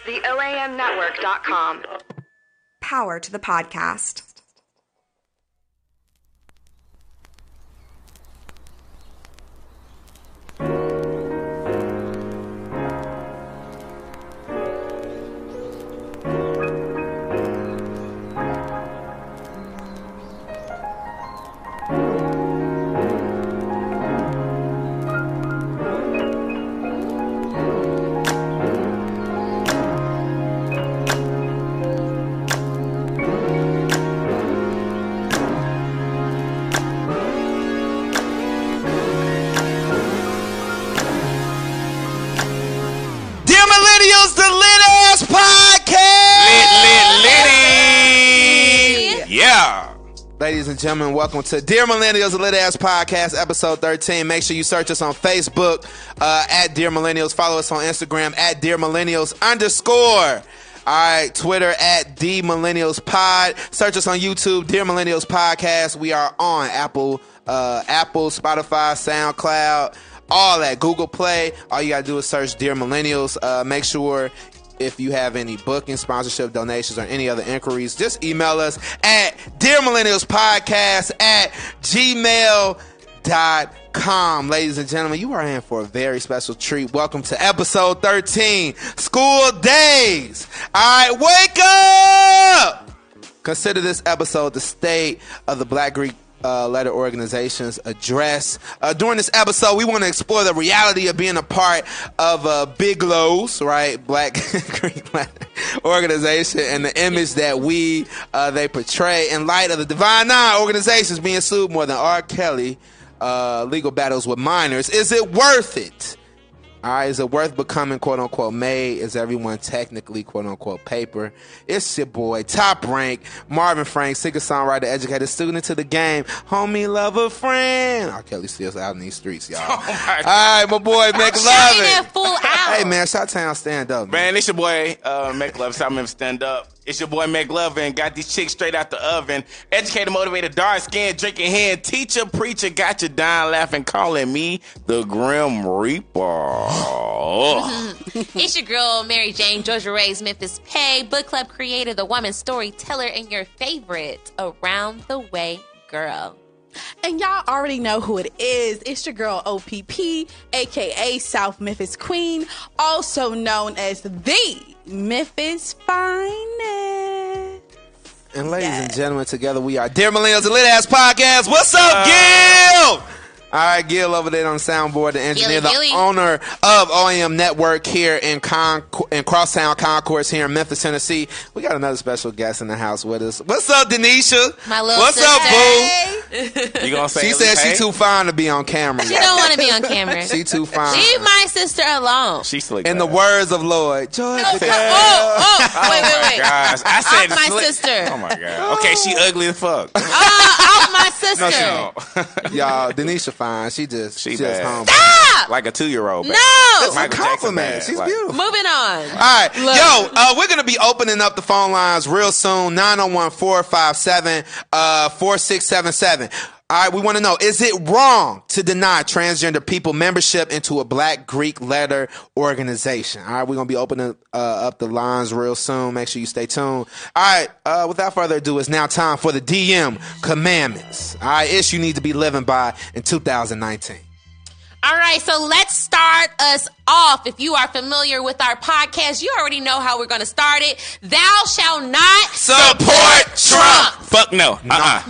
TheOAMNetwork.com. Power to the podcast. Millennials, the lit ass podcast. Lit. Yeah. Ladies and gentlemen, welcome to Dear Millennials, the lit ass podcast, episode 13. Make sure you search us on Facebook at Dear Millennials. Follow us on Instagram at Dear Millennials _ All right, Twitter at The Millennials Pod. Search us on YouTube, Dear Millennials Podcast. We are on Apple, Spotify, SoundCloud, all that, Google Play. All you gotta do is search Dear Millennials. Make sure if you have any booking, sponsorship, donations, or any other inquiries, just email us at dearmillennialspodcast@gmail.com. Ladies and gentlemen, you are in for a very special treat. Welcome to episode 13, Skool Daze. All right, wake up! Consider this episode the state of the Black Greek letter organization's address. During this episode, we want to explore the reality of being a part of Big Lo's, right, Black Greek letter organization, and the image that they portray in light of the Divine Nine organizations being sued more than R. Kelly, legal battles with minors. Is it worth it? All right, is it worth becoming quote-unquote made? Is everyone technically quote-unquote paper? It's your boy, Top Rank, Marvin Frank, singer-songwriter, educator, student to the game, homie, lover, friend. R. Kelly still out in these streets, y'all. Oh my God. All right, my boy, McLovin. Full out. Hey, man, Shot-Town, stand up. Man, it's your boy, McLovin. South Memphis Stand Up. It's your boy, McLovin. Got these chicks straight out the oven. Educator, motivator, dark skin, drinking hand, teacher, preacher, got you dying laughing, calling me the Grim Reaper. It's your girl, Mary Jane, Georgia Ray's Memphis Pay, book club creator, the woman storyteller, and your favorite around the way girl. And y'all already know who it is. It's your girl OPP, aka South Memphis Queen, also known as the Memphis Finest. And ladies and gentlemen, together we are Dear Millennials, the lit ass podcast. What's up, Gil? All right, Gil over there on the soundboard, the engineer, the owner of OAM Network here in Crosstown Concourse here in Memphis, Tennessee. We got another special guest in the house with us. What's up, Denisha? My little What's sister. up, boo? You gonna say She said she too fine to be on camera. She don't want to be on camera. She too fine. Leave my sister alone. She slick. In the words of Lloyd, Georgia. Wait. Gosh, I said Off my sister. Oh my God. Okay, she ugly as fuck. Off my sister. No, she don't. Y'all, Denisha fine. She just bad. humble. Stop! Like a 2-year-old. No! That's a Michael compliment. Jackson She's bad. beautiful. Moving on. All right. Look. Yo, we're going to be opening up the phone lines real soon. 901-457-4677. All right, we want to know, is it wrong to deny transgender people membership into a Black Greek letter organization? All right, we're going to be opening up the lines real soon. Make sure you stay tuned. All right, without further ado, it's now time for the DM commandments. All right, issue you need to be living by in 2019. All right, so let's start us off. If you are familiar with our podcast, you already know how we're going to start it. Thou shalt not Support Trump. Fuck no. Nah.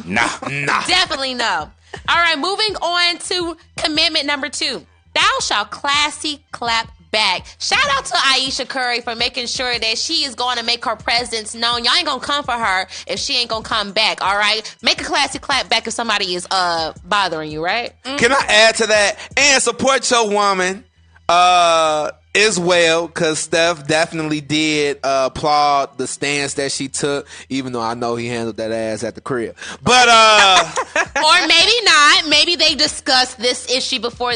Definitely no. All right, moving on to commandment number 2. Thou shalt classy clap back. Shout out to Aisha Curry for making sure that she is going to make her presence known. Y'all ain't going to come for her if she ain't going to come back, all right? Make a classy clap back if somebody is bothering you, right? Can I add to that? And support your woman as well, because Steph definitely did applaud the stance that she took, even though I know he handled that ass at the crib. But or maybe not. Maybe they discussed this issue before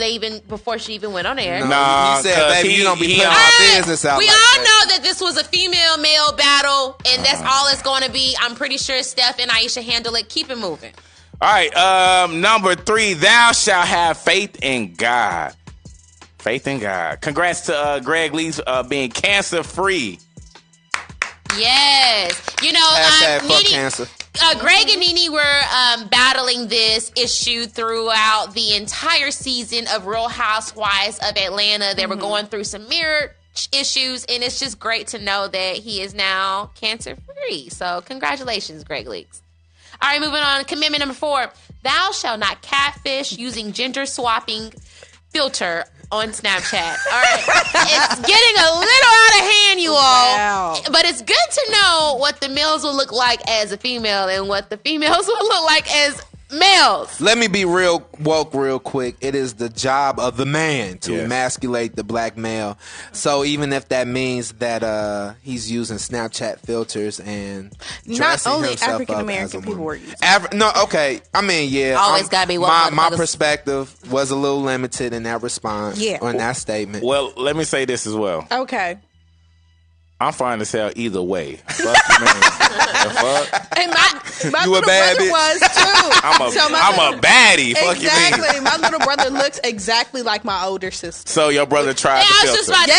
she even went on air. No, he said, baby, you don't be putting our business out. We like all that. know that this was a female-male battle, and that's all it's going to be. I'm pretty sure Steph and Aisha handle it. Keep it moving. All right, number 3, thou shalt have faith in God. Faith in God. Congrats to Greg Lee's being cancer-free. Yes. You know, Hashtag fuck Nene, cancer. Greg and Nene were battling this issue throughout the entire season of Real Housewives of Atlanta. They were going through some mirror issues, and it's just great to know that he is now cancer-free. So congratulations, Greg Leaks. All right, moving on. Commitment number 4. Thou shalt not catfish using gender swapping filter on Snapchat. All right. It's getting a little out of hand, you all. Wow. But it's good to know what the males will look like as a female and what the females will look like as males. Let me be real woke real quick. It is the job of the man to emasculate the black male. So even if that means that he's using Snapchat filters and Not dressing only himself African up American as a people woman. were using. No, okay. I mean, yeah. Always gotta be woke my motherfuckers. perspective was a little limited in that response. Yeah. Or in that statement. Well, let me say this as well. Okay. I'm fine to sell either way. Fuck you, man. The fuck? And my You a little bad brother bitch? was too. I'm a baddie. Fuck you, man. Exactly. My little brother looks exactly like my older sister. So your brother tried Yeah, to I filter. was just about to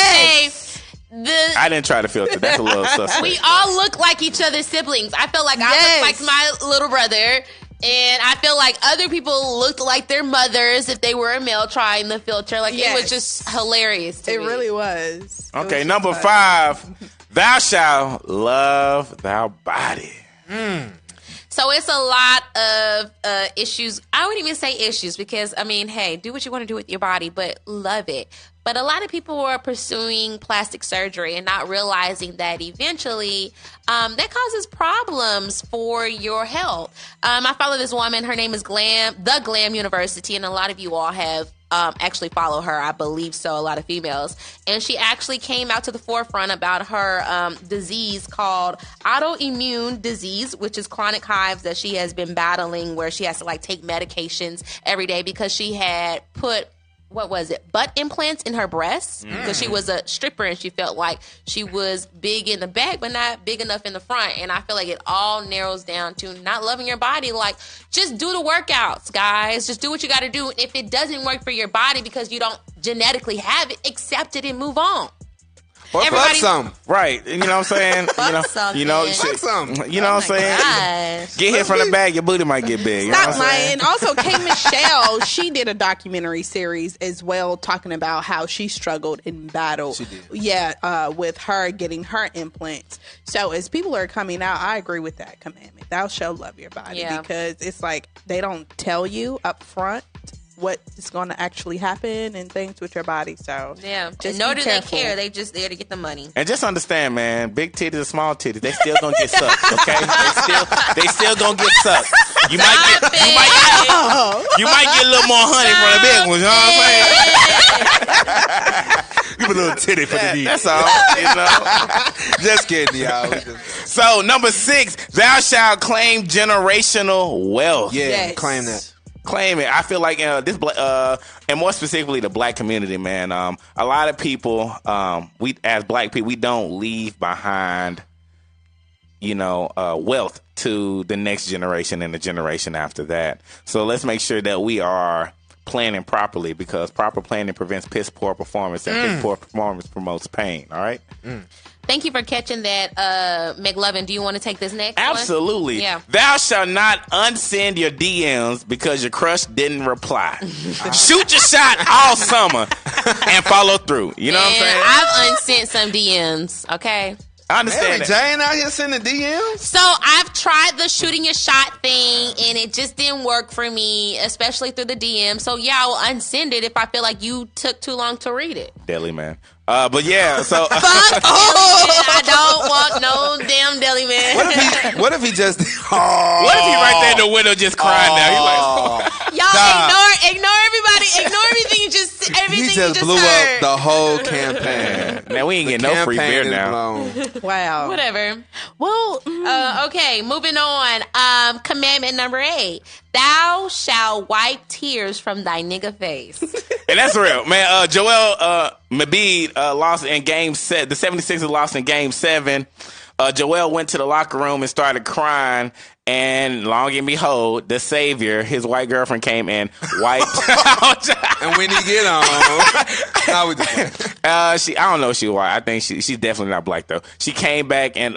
say, I didn't try to filter. That's a little suspect. we all look like each other's siblings. I feel like I Yes. look like my little brother. And I feel like other people looked like their mothers if they were a male trying the filter. Like, it was just hilarious to It me. really was. It Okay, was number just fun. 5. Thou shalt love thy body. So it's a lot of issues. I wouldn't even say issues because, I mean, hey, do what you want to do with your body, but love it. But a lot of people are pursuing plastic surgery and not realizing that eventually that causes problems for your health. I follow this woman. Her name is The Glam University, and a lot of you all have actually follow her. I believe so, a lot of females. And she actually came out to the forefront about her disease called autoimmune disease, which is chronic hives that she has been battling, where she has to like take medications every day because she had put butt implants in her breasts because she was a stripper and she felt like she was big in the back but not big enough in the front. And I feel like it all narrows down to not loving your body. Like, just do the workouts, guys. Just do what you got to do. If it doesn't work for your body because you don't genetically have it, accept it and move on. Or fuck Everybody- some. Right. You know what I'm saying? something. You know, Fuck some. You know what I'm saying? Gosh. Get hit from the back, your booty might get big. You know Stop what I'm saying? lying. Also, K. Michelle, she did a documentary series as well, talking about how she struggled in battle. She did. Yeah, with her getting her implants. So as people are coming out, I agree with that commandment. Thou shalt love your body. Yeah. Because it's like they don't tell you up front what is going to actually happen and things with your body. So Yeah. just Nor be do they careful. care. They just there to get the money. And just understand, man, big titties or small titties, they still gonna get sucked, okay? They still gonna get sucked. You might get a little more honey from the big ones, you know what I'm saying? Give a little titty for the knee. That's all, you know. Just kidding, y'all. So, number 6, thou shalt claim generational wealth. Yeah, Yes. claim that. Claim it. I feel like this, and more specifically, the black community, man. A lot of people, we as black people, we don't leave behind, wealth to the next generation and the generation after that. So let's make sure that we are planning properly, because proper planning prevents piss poor performance, and piss poor performance promotes pain. All right. Thank you for catching that, McLovin. Do you want to take this next one? Absolutely. Yeah. Thou shalt not unsend your DMs because your crush didn't reply. Shoot your shot all summer and follow through. You know what I'm And saying? I've unsent some DMs, okay? I understand Mary that. Jane out here sending DMs? So I've tried the shooting your shot thing, and it just didn't work for me, especially through the DM. So yeah, I will unsend it if I feel like you took too long to read it. Deli man. But yeah, so Fuck I don't want no damn deli man. What if he just... what if he right there in the window just crying now? He's like, Y'all ignore everybody, ignore everything He you just blew heard. up the whole campaign. man, we ain't getting no free beer Campaign is now. blown. Wow. Whatever. Well, Okay, moving on. Commandment number 8. Thou shalt wipe tears from thy nigga face. And that's real, man. Joel Embiid lost in Game 7. The 76ers lost in Game 7. Joel went to the locker room and started crying, And long and behold, the savior, his white girlfriend came and wiped out. And when he get on, how we just I don't know if she was white. I think she's definitely not black though. She came back and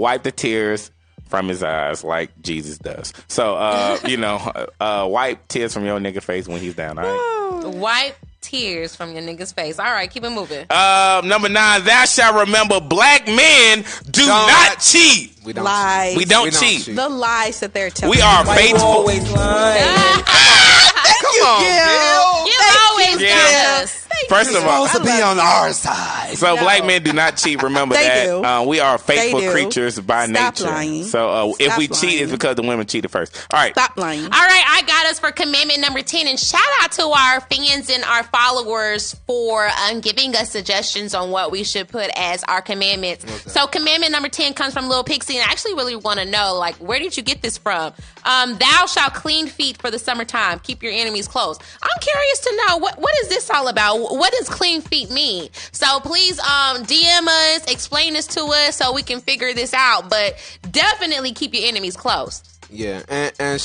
wiped the tears from his eyes like Jesus does. So wipe tears from your nigga face when he's down. All right. Wipe tears from your nigga's face. All right, keep it moving. Number 9, thou shalt remember black men do not cheat. We don't Lies. We don't cheat. The lies that they're telling. We are you. faithful. Always lying. Come on, Bill. You always you. got us. First of all, Supposed to be on our side. so black men do not cheat. Remember They that. do. We are faithful They do. creatures by Stop nature. lying. So if Stop we cheat, lying. it's because the women cheated first. All right. Stop lying. All right, I got us for commandment number 10. And shout out to our fans and our followers for giving us suggestions on what we should put as our commandments. So commandment number 10 comes from Lil Pixie. And I actually really want to know, like, where did you get this from? Thou shalt clean feet for the summertime. Keep your enemies close. I'm curious to know, what is this all about? What does clean feet mean? So please DM us, explain this to us so we can figure this out. But definitely keep your enemies close. Yeah, and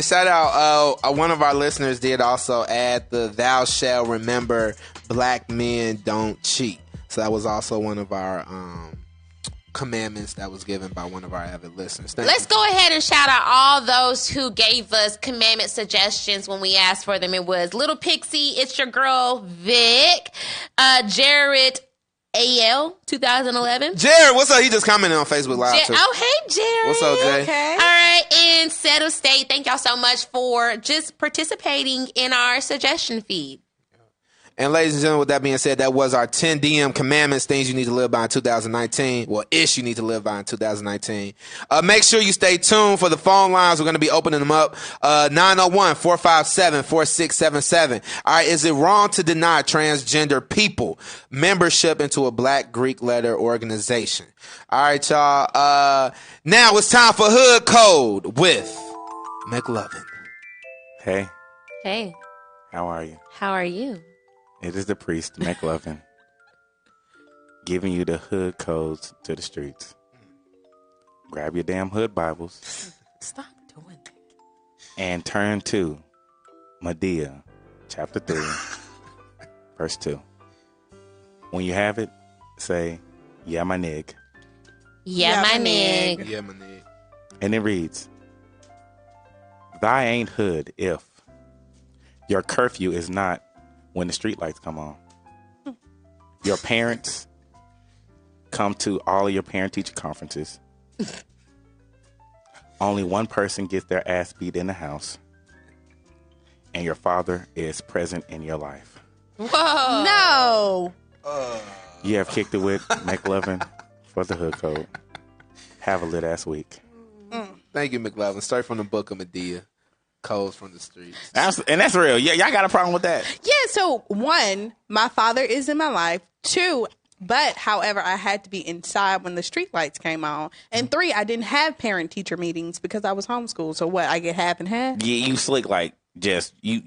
shout out, one of our listeners did also add the thou shall remember black men don't cheat. So that was also one of our commandments that was given by one of our avid listeners. Let's go ahead and shout out all those who gave us commandment suggestions when we asked for them. It was Little Pixie, It's Your Girl, Vic, Jared AL 2011. Jared, what's up? He just commented on Facebook Live too. Oh, hey, Jared. What's up, Jay? Okay. All right. And Settle State, thank y'all so much for just participating in our suggestion feed. And ladies and gentlemen, with that being said, that was our 10 DM commandments, things you need to live by in 2019. Well, you need to live by in 2019. Make sure you stay tuned for the phone lines. We're going to be opening them up. 901-457-4677. All right. Is it wrong to deny transgender people membership into a Black Greek letter organization? All right, y'all. Now it's time for Hood Code with McLovin. Hey, Hey, how are you? how are you? It is the priest, McLovin, giving you the hood codes to the streets. Grab your damn hood Bibles Stop doing that. and turn to Medea, chapter 3, verse 2. When you have it, say, yeah, my nig. Yeah, my nigga. Yeah, my nigga. And it reads, thy ain't hood if your curfew is not when the street lights come on. Your parents come to all of your parent-teacher conferences. Only one person gets their ass beat in the house. And your father is present in your life. Whoa. No. You have kicked it with McLovin for the hood code. Have a lit ass week. Thank you, McLovin. Straight from the book of Medea. Codes from the streets. And that's real. Yeah, y'all got a problem with that? Yeah, so 1, my father is in my life. 2, but however, I had to be inside when the street lights came on. And 3, I didn't have parent teacher meetings because I was homeschooled. So what, I get half and half? Yeah, you slick like just you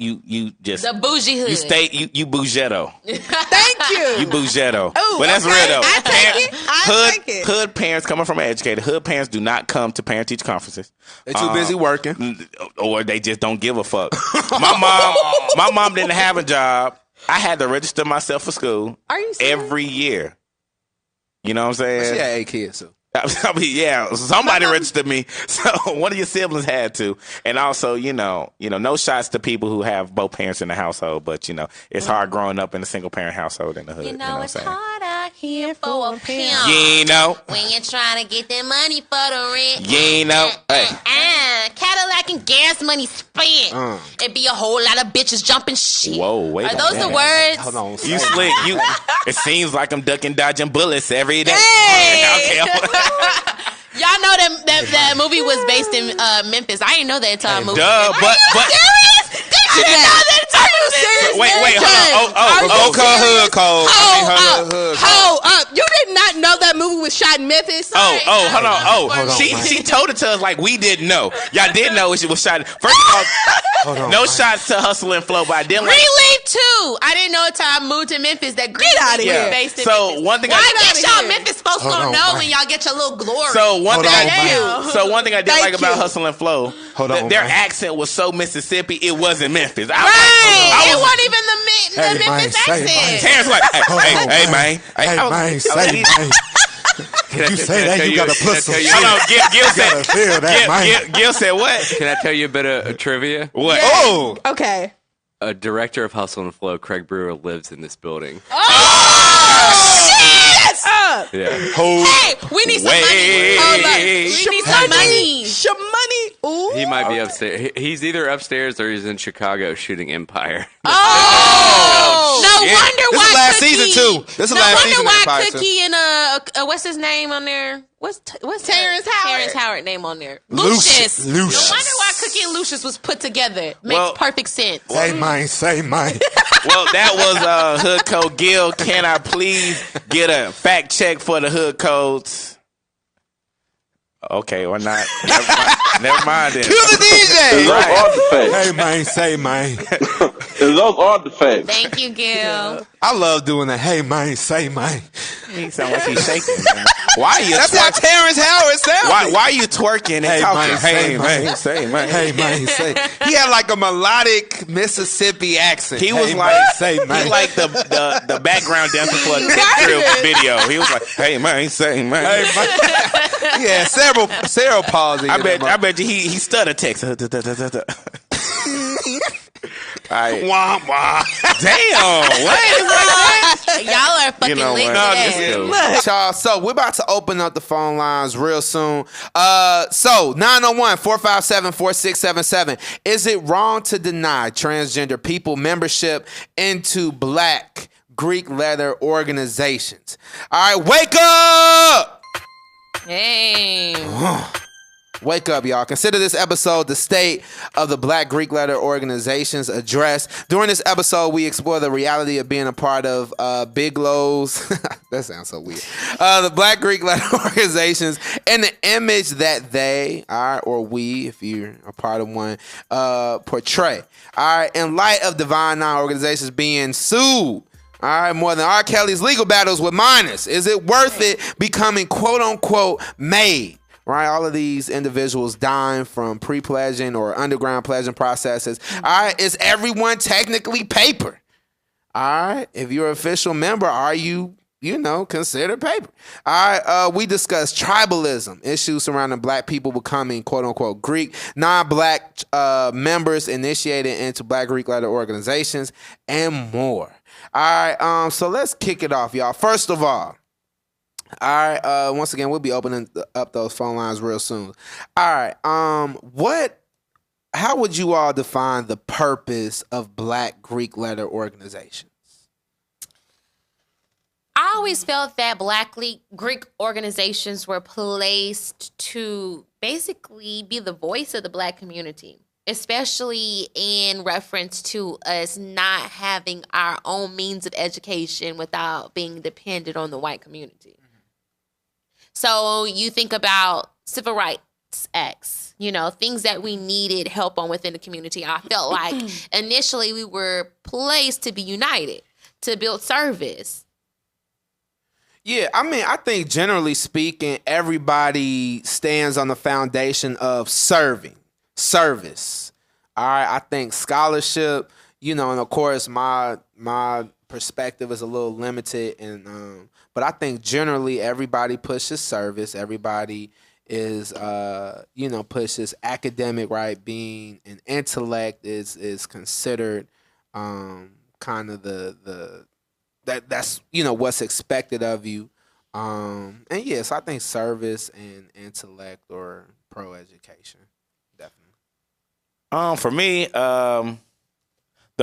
just The bougie hood. you stay you bougetto. Thank you. You bougetto. Ooh, But that's okay. real though. I take it. I take it. Hood parents coming from an educator. Hood parents do not come to parent teacher conferences. They're too busy working. Or they just don't give a fuck. My mom didn't have a job. I had to register myself for school Are you serious? every year. You know what I'm saying? She had 8 kids, so. I mean, yeah, somebody registered me. So one of your siblings had to. And also, no shots to people who have both parents in the household, but it's hard growing up in a single parent household in the hood. You know, what it's I'm saying? hard out here for a pimp. When you're trying to get that money for the rent. Hey. Cadillac and gas money spent. It'd be a whole lot of bitches jumping shit. Whoa, wait Are a those minute. the words? Hold on. You slick. It seems like I'm ducking, dodging bullets every day. Hey! Okay. Y'all know that movie was based in Memphis. I didn't know that entire movie. Duh, but Serious? Did you know that entire movie? wait, hold on. Go call Hood Code. Hold up. You did not know that that movie was shot in Memphis? Hold on. Hold on, she Mike. told it to us like we didn't know. Y'all didn't know it was shot. First of all, no shots to Hustle and Flow, but I didn't like. Greenleaf too. I didn't know until I moved to Memphis that Greenleaf outta was here. based in So Memphis. one thing Why I- get y'all Memphis folks Hold gonna on, know Mike. when y'all get your little glory? So one thing Mike. I did like about you. Hustle and Flow, Hold on, their Mike. accent was so Mississippi, it wasn't Memphis. Right. It was wasn't even the Hey, Memphis man, say, accent. man. Terrence like, hey, man. Hey, man, say, man. If you say that, you gotta put some shit. Hold on, Gil said. gotta feel that, man. Gil said what? Can I tell you a bit of trivia? What? Oh, Okay. A director of Hustle and Flow, Craig Brewer, lives in this building. That's up. Yeah. Hey, we need some money. Hold up. We need some money. Some money. Ooh. He might be upstairs. He's either upstairs or he's in Chicago shooting Empire. Oh, no shit. wonder This why is last Cookie, season, too. This is no last wonder season, why Empire, too. Cookie and what's his name on there? What's Terrence Howard. Terrence Howard name on there? Lucius. No wonder why Cookie and Lucius was put together. Makes Well- perfect sense. say, man, say, man. Well, that was Hood Code Gil. Can I please get a fact check for the Hood Codes? Okay, or not. Never mind then. Cue the DJ. Those are the facts. Hey, man, say, man. Those are the facts. Thank you, Gil. I love doing that. Hey, man, say, man. He sound like he's shaking. Man. Why are you? That's how Terrence Howard sounds. Why are you twerking and Hey, talking? man, say, man. say, man. Hey, man, say. He had like a melodic Mississippi accent. He was Hey, like, man, say, man. he like the background dancer for a tip drill video. He was like, hey man, say man. Hey, man. Yeah, cerebral palsy. I bet you he stutter text. All right. Wah, wah. Damn. What? Y'all are fucking know lit what? No, today. this is y'all. So we're about to open up the phone lines real soon. So 901-457-4677. Is it wrong to deny transgender people membership into Black Greek letter organizations? All right, wake up! Hey. Wake up, y'all. Consider this episode the state of the Black Greek letter organizations address. During this episode, we explore the reality of being a part of Bigelow's. That sounds so weird. The Black Greek letter organizations and the image that they are, or we, if you're a part of one, portray. All right. In light of Divine Nine organizations being sued. All right, more than R. Kelly's legal battles with minors. Is it worth it becoming quote unquote made? Right, all of these individuals dying from pre-pledging or underground pledging processes. All right, is everyone technically paper? All right, if you're an official member, are you considered paper? All right, we discussed tribalism, issues surrounding Black people becoming quote unquote Greek, non-Black members initiated into Black Greek letter organizations, and more. All right, so let's kick it off, y'all. First of all, once again, we'll be opening up those phone lines real soon. All right, how would you all define the purpose of Black Greek letter organizations? I always felt that Black Greek organizations were placed to basically be the voice of the Black community, especially in reference to us not having our own means of education without being dependent on the white community. So you think about civil rights acts, things that we needed help on within the community. I felt like initially we were placed to be united, to build service. Yeah, I mean, I think generally speaking, everybody stands on the foundation of service. All right, I think scholarship, and of course my perspective is a little limited, but I think generally everybody pushes service. Everybody is pushes academic, right? Being an intellect is considered kind of that's what's expected of you. And yes, I think service and intellect or pro education, definitely. For me, the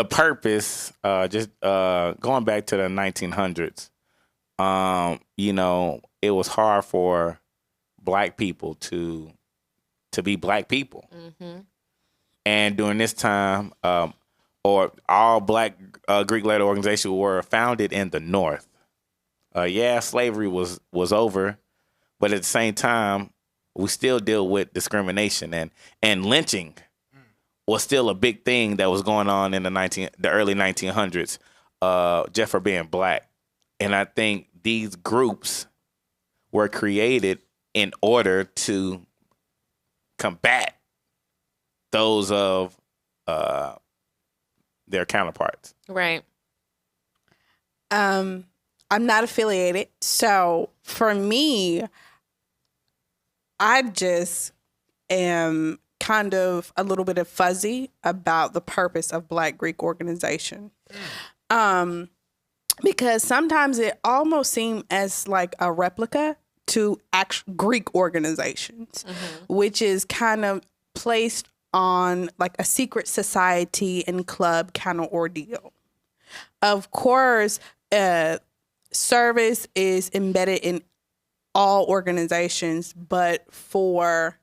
purpose, just going back to the 1900s, it was hard for Black people to be Black people. Mm-hmm. And during this time, or all Black Greek letter organizations were founded in the North. slavery was over, but at the same time, we still deal with discrimination and lynching was still a big thing that was going on in the early 1900s, just for being black. And I think these groups were created in order to combat those of their counterparts. Right. I'm not affiliated, so for me, I just am kind of a little bit of fuzzy about the purpose of Black Greek organization. Because sometimes it almost seems as like a replica to Greek organizations, which is kind of placed on like a secret society and club kind of ordeal. Of course, service is embedded in all organizations, but for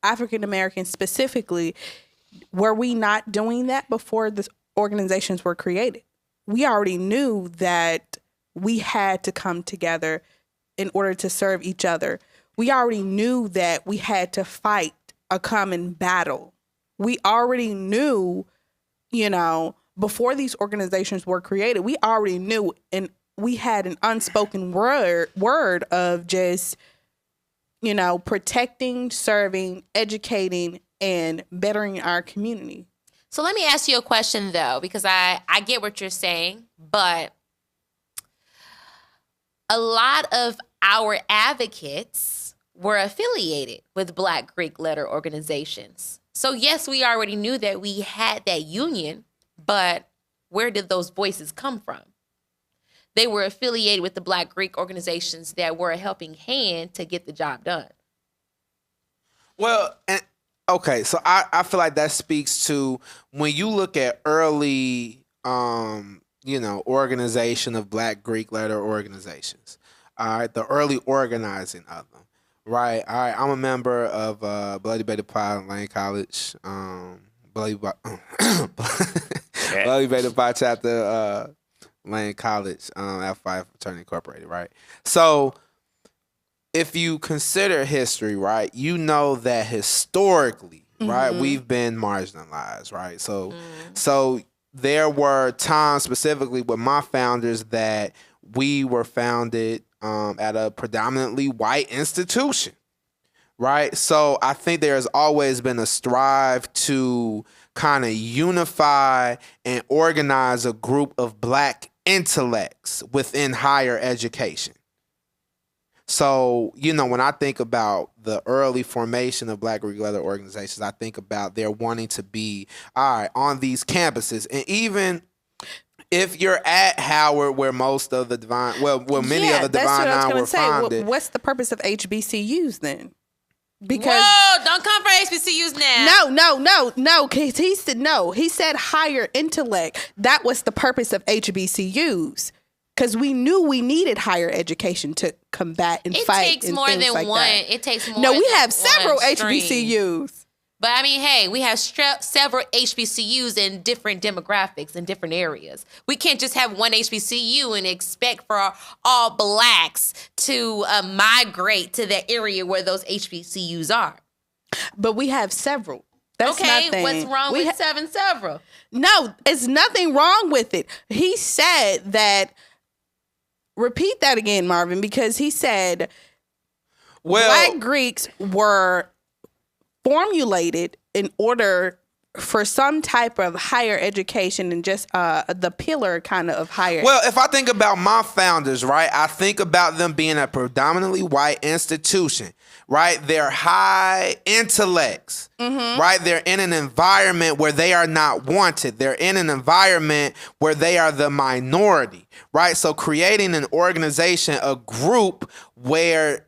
African Americans specifically, were we not doing that before the organizations were created? We already knew that we had to come together in order to serve each other. We already knew that we had to fight a common battle. We already knew, before these organizations were created, we already knew, and we had an unspoken word of just, protecting, serving, educating, and bettering our community. So let me ask you a question, though, because I get what you're saying, but a lot of our advocates were affiliated with Black Greek letter organizations. So, yes, we already knew that we had that union, but where did those voices come from? They were affiliated with the Black Greek organizations that were a helping hand to get the job done. Well, okay, so I feel like that speaks to when you look at early, organization of Black Greek letter organizations. All right, the early organizing of them. Right. All right. I'm a member of Bloody Beta Pi Lane College. Bloody Beta Pi chapter Lane College, F5 Fraternity Incorporated. Right. So if you consider history, right, you know that historically, right, we've been marginalized. Right. So there were times specifically with my founders that we were founded at a predominantly white institution, right? So I think there's always been a strive to kind of unify and organize a group of Black intellects within higher education. So, when I think about the early formation of Black Greek letter organizations, I think about they're wanting to be, all right, on these campuses. And even if you're at Howard, where most of the many of the Divine Nine were founded. What's the purpose of HBCUs then? Because whoa, don't come for HBCUs now. No. Cause he said no. He said higher intellect. That was the purpose of HBCUs. Because we knew we needed higher education to combat and fight. It takes and more things than like one. That. It takes more. No, we than have several one stream. HBCUs. But I mean, hey, we have several HBCUs in different demographics in different areas. We can't just have one HBCU and expect for all Blacks to migrate to the area where those HBCUs are. But we have several. That's okay, nothing. what's wrong with having several? No, it's nothing wrong with it. He said that. Repeat that again, Marvin, because he said Black Greeks were formulated in order for some type of higher education and just the pillar kind of higher. Well, if I think about my founders, right, I think about them being a predominantly white institution, right? They're high intellects, right? They're in an environment where they are not wanted. They're in an environment where they are the minority, right? So creating an organization, a group where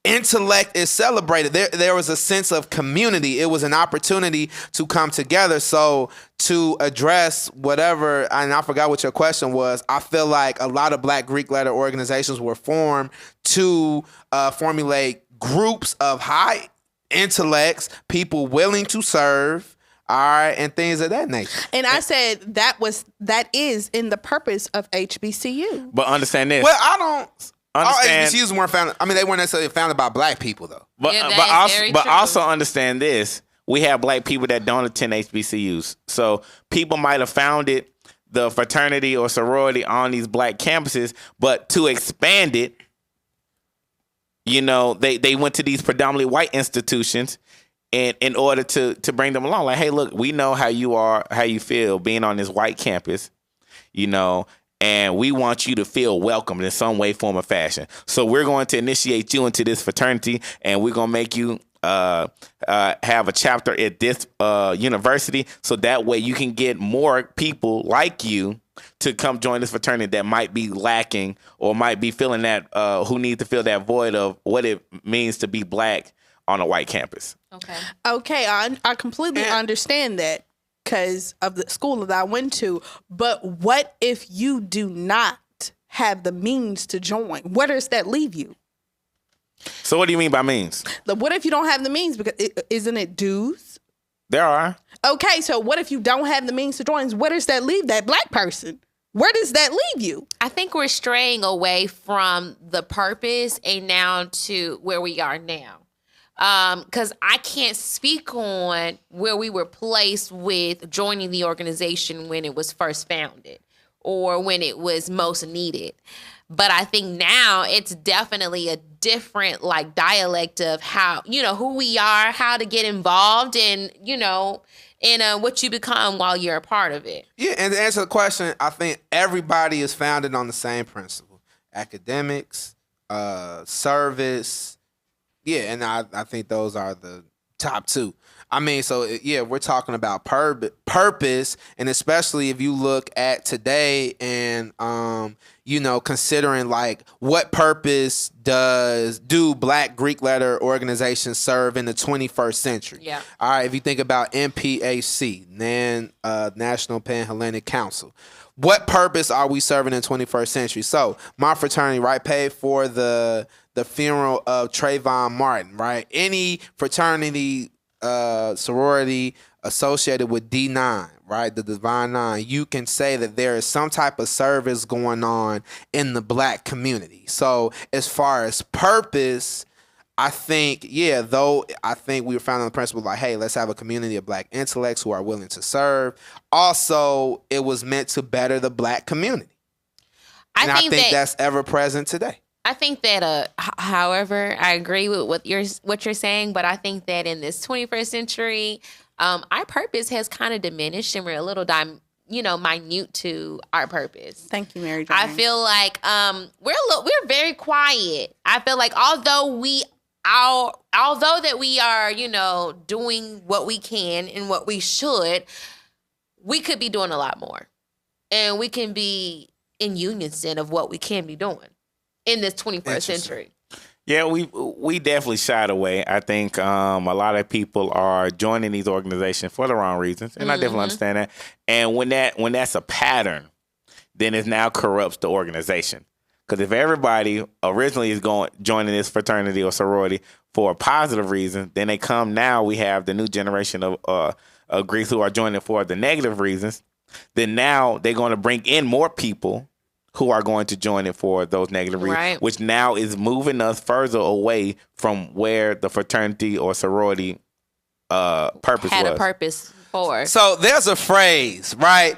intellect is celebrated. There was a sense of community. It was an opportunity to come together. So to address whatever, and I forgot what your question was, I feel like a lot of Black Greek letter organizations were formed to formulate groups of high intellects, people willing to serve, all right, and things of that nature. And I said that is in the purpose of HBCU. But understand this. Well, understand. HBCUs weren't founded. I mean, they weren't necessarily founded by black people, though. But Yeah, that but is also very but true. also understand this: we have black people that don't attend HBCUs, so people might have founded the fraternity or sorority on these black campuses, but to expand it, you know, they went to these predominantly white institutions. And in order to bring them along, like, hey, look, we know how you are, how you feel being on this white campus, you know, and we want you to feel welcomed in some way, form, or fashion. So we're going to initiate you into this fraternity, and we're going to make you have a chapter at this university, so that way you can get more people like you to come join this fraternity that might be lacking or might be feeling that, who need to fill that void of what it means to be black on a white campus. Okay, I completely understand that because of the school that I went to. But what if you do not have the means to join? Where does that leave you? So what do you mean by means? What if you don't have the means? Because isn't it dues? There are. Okay, so what if you don't have the means to join? Where does that leave that black person? Where does that leave you? I think we're straying away from the purpose and now to where we are now. Because I can't speak on where we were placed with joining the organization when it was first founded or when it was most needed. But I think now it's definitely a different like dialect of how, you know, who we are, how to get involved and, you know, in what you become while you're a part of it. Yeah, and to answer the question, I think everybody is founded on the same principle. Academics, service. Yeah, and I think those are the top two. I mean, so yeah, we're talking about purpose, and especially if you look at today and you know, considering like what purpose do Black Greek letter organizations serve in the 21st century? Yeah. All right, if you think about NPHC, National Pan-Hellenic Council. What purpose are we serving in the 21st century? So my fraternity, right, paid for the funeral of Trayvon Martin, right? Any fraternity, sorority associated with D9, right, the Divine Nine, you can say that there is some type of service going on in the black community. So as far as purpose, I think, yeah, though I think we were founded on the principle like, hey, let's have a community of black intellects who are willing to serve. Also, it was meant to better the black community. I think that's ever present today. I think that, however, I agree with what you're saying, but I think that in this 21st century, our purpose has kind of diminished, and we're a little minute to our purpose. Thank you, Mary Jane. I feel like we're very quiet. I feel like although that we are, you know, doing what we can and what we should, we could be doing a lot more, and we can be in unison of what we can be doing in this 21st century. Yeah, we definitely shied away. I think a lot of people are joining these organizations for the wrong reasons, and I definitely understand that. And when that's a pattern, then it now corrupts the organization. Because if everybody originally is joining this fraternity or sorority for a positive reason, then we have the new generation of Greeks who are joining for the negative reasons. Then now they're going to bring in more people who are going to join it for those negative reasons, right, which now is moving us further away from where the fraternity or sorority purpose had was. a purpose for. So there's a phrase, right?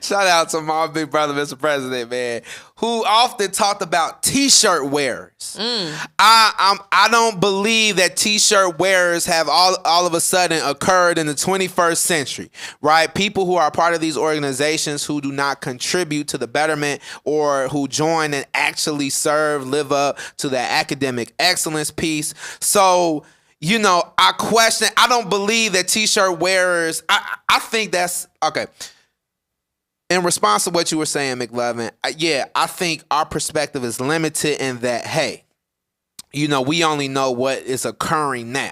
Shout out to my big brother, Mr. President, man, who often talked about T-shirt wearers. I don't believe that T-shirt wearers have all of a sudden occurred in the 21st century, right? People who are part of these organizations who do not contribute to the betterment or who join and actually serve, live up to the academic excellence piece. So, you know, I don't believe that T-shirt wearers, I think that's, okay. In response to what you were saying, McLovin, I think our perspective is limited in that, hey, you know, we only know what is occurring now.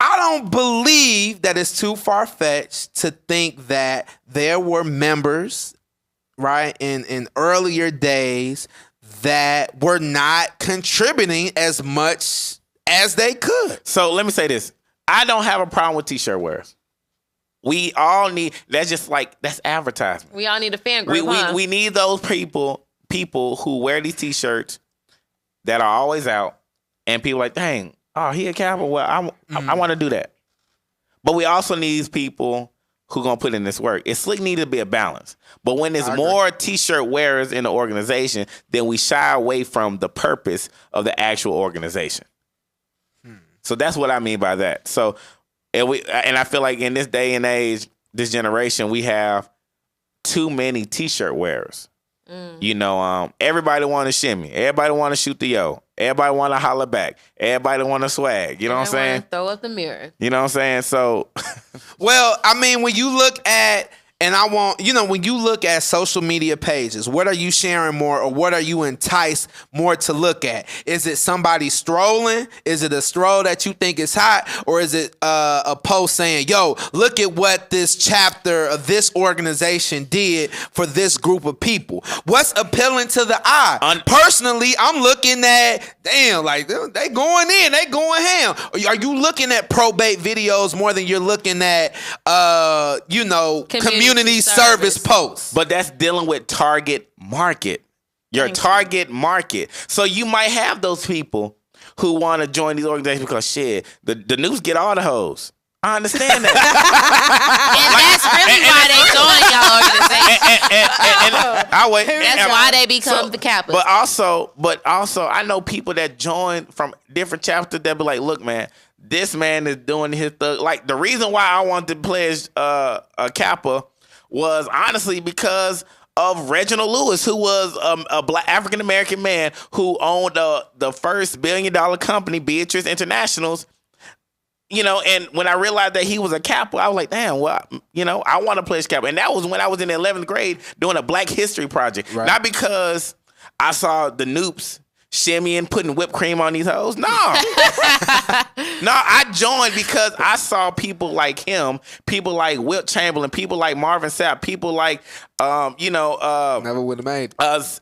I don't believe that it's too far-fetched to think that there were members, right, in earlier days that were not contributing as much as they could. So let me say this. I don't have a problem with T-shirt wearers. We all need, that's advertisement. We all need a fan group, huh? We need those people people who wear these T-shirts that are always out, and people like, dang, oh, he a Kappa. Well, I want to do that. But we also need these people who gonna put in this work. It's slick need to be a balance. But when there's more T-shirt wearers in the organization, then we shy away from the purpose of the actual organization. So that's what I mean by that. So, and I feel like in this day and age, this generation, we have too many T-shirt wearers. You know, everybody want to shimmy. Everybody want to shoot the yo. Everybody want to holler back. Everybody want to swag. You know what I'm saying? Throw up the mirror. You know what I'm saying? So, well, I mean, when you look at, and I want, you know, when you look at social media pages, what are you sharing more, or what are you enticed more to look at? Is it somebody strolling? Is it a stroll that you think is hot? Or is it a post saying, yo, look at what this chapter of this organization did for this group of people? What's appealing to the eye? Personally, I'm looking at, damn, like they going in, they going ham. Are you looking at probate videos more than you're looking at, you know, community service posts? But that's dealing with target market. Your target market. So you might have those people who want to join these organizations because shit, the news get all the hoes. I understand that. And that's really why they join y'all organization. I wait. That's why they become the Kappas. But also, I know people that join from different chapters that be like, look, man, this man is doing his thug. Like, the reason why I wanted to pledge a Kappa was honestly because of Reginald Lewis, who was a black African American man who owned the first $1 billion company, Beatrice Internationals. You know, and when I realized that he was a Kappa, I was like, damn, well, you know, I want to pledge Kappa. And that was when I was in the 11th grade doing a Black History project. Right. Not because I saw the Noops shimmying, putting whipped cream on these hoes. No. No, I joined because I saw people like him, people like Wilt Chamberlain, people like Marvin Sapp, people like, Never would have made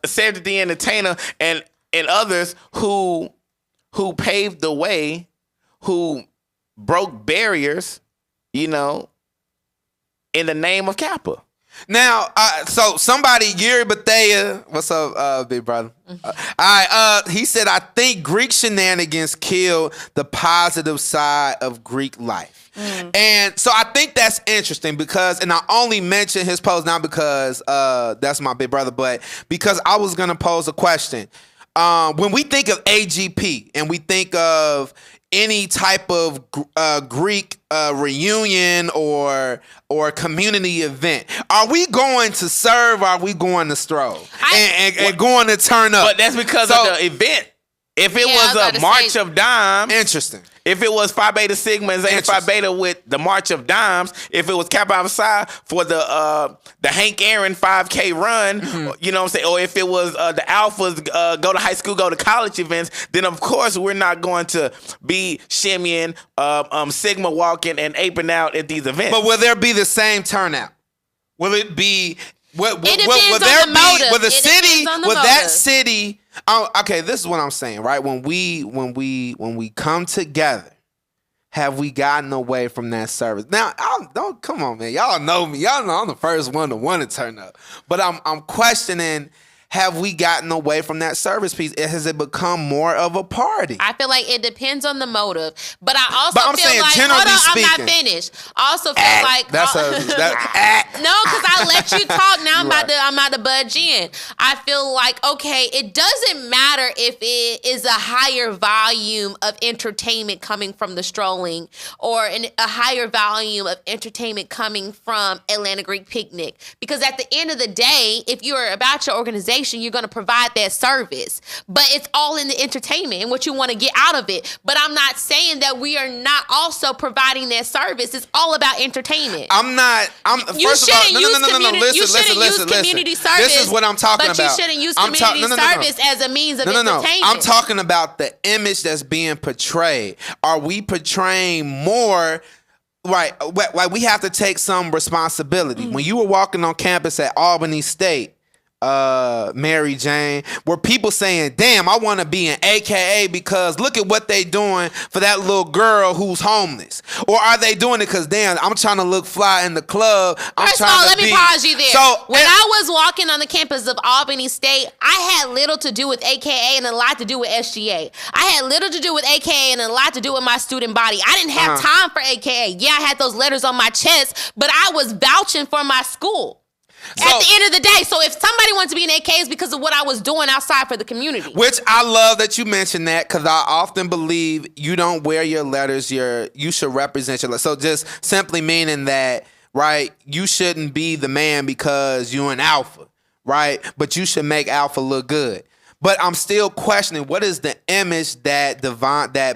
Cedric the Entertainer and others who paved the way, who broke barriers, you know, in the name of Kappa. Now, so somebody, Yuri Bethea, what's up, big brother? All right, he said, I think Greek shenanigans killed the positive side of Greek life. And so I think that's interesting because, and I only mention his post not because that's my big brother, but because I was going to pose a question. When we think of AGP and we think of any type of Greek reunion or community event, are we going to serve? Or are we going to stroll and going to turn up? But that's because of the event. If it was a March of Dimes, interesting. If it was Phi Beta Sigma and Zeta Phi Beta with the March of Dimes, if it was Kappa Alpha Psi for the Hank Aaron 5K run, you know what I'm saying, or if it was the Alphas go to high school, go to college events, then of course we're not going to be shimmying, Sigma walking and aping out at these events. But will there be the same turnout? Will it be? Will there be? Will the city? Will that city? Okay, this is what I'm saying, right? When we come together, have we gotten away from that service? Now, don't come on, man. Y'all know me. Y'all know I'm the first one to want to turn up, but I'm questioning. Have we gotten away from that service piece? Has it become more of a party? I feel like it depends on the motive. But I also I'm feel saying, like, generally hold on, speaking, I'm not finished. I also feel like no, because I let you talk. Now I'm about to budge in. I feel like, okay, it doesn't matter if it is a higher volume of entertainment coming from the strolling or a higher volume of entertainment coming from Atlanta Greek Picnic. Because at the end of the day, if you're about your organization, you're going to provide that service, but it's all in the entertainment and what you want to get out of it. But I'm not saying that we are not also providing that service. It's all about entertainment. You shouldn't use community service. This is what I'm talking about. But you shouldn't use community service as a means of entertainment. I'm talking about the image that's being portrayed. Are we portraying more? Right, like we have to take some responsibility. When you were walking on campus at Albany State, Mary Jane, were people saying, damn, I want to be an AKA because look at what they doing for that little girl who's homeless? Or are they doing it because, damn, I'm trying to look fly in the club. First of all, let me pause you there. When I was walking on the campus of Albany State, I had little to do with AKA and a lot to do with SGA. I had little to do with AKA and a lot to do with my student body. I didn't have time for AKA. Yeah, I had those letters on my chest, but I was vouching for my school. At the end of the day, so if somebody wants to be an AK, it's because of what I was doing outside for the community. Which I love that you mentioned that, because I often believe you don't wear your letters, you should represent your letters. So just simply meaning that, right, you shouldn't be the man because you're an alpha, right? But you should make alpha look good. But I'm still questioning, what is the image that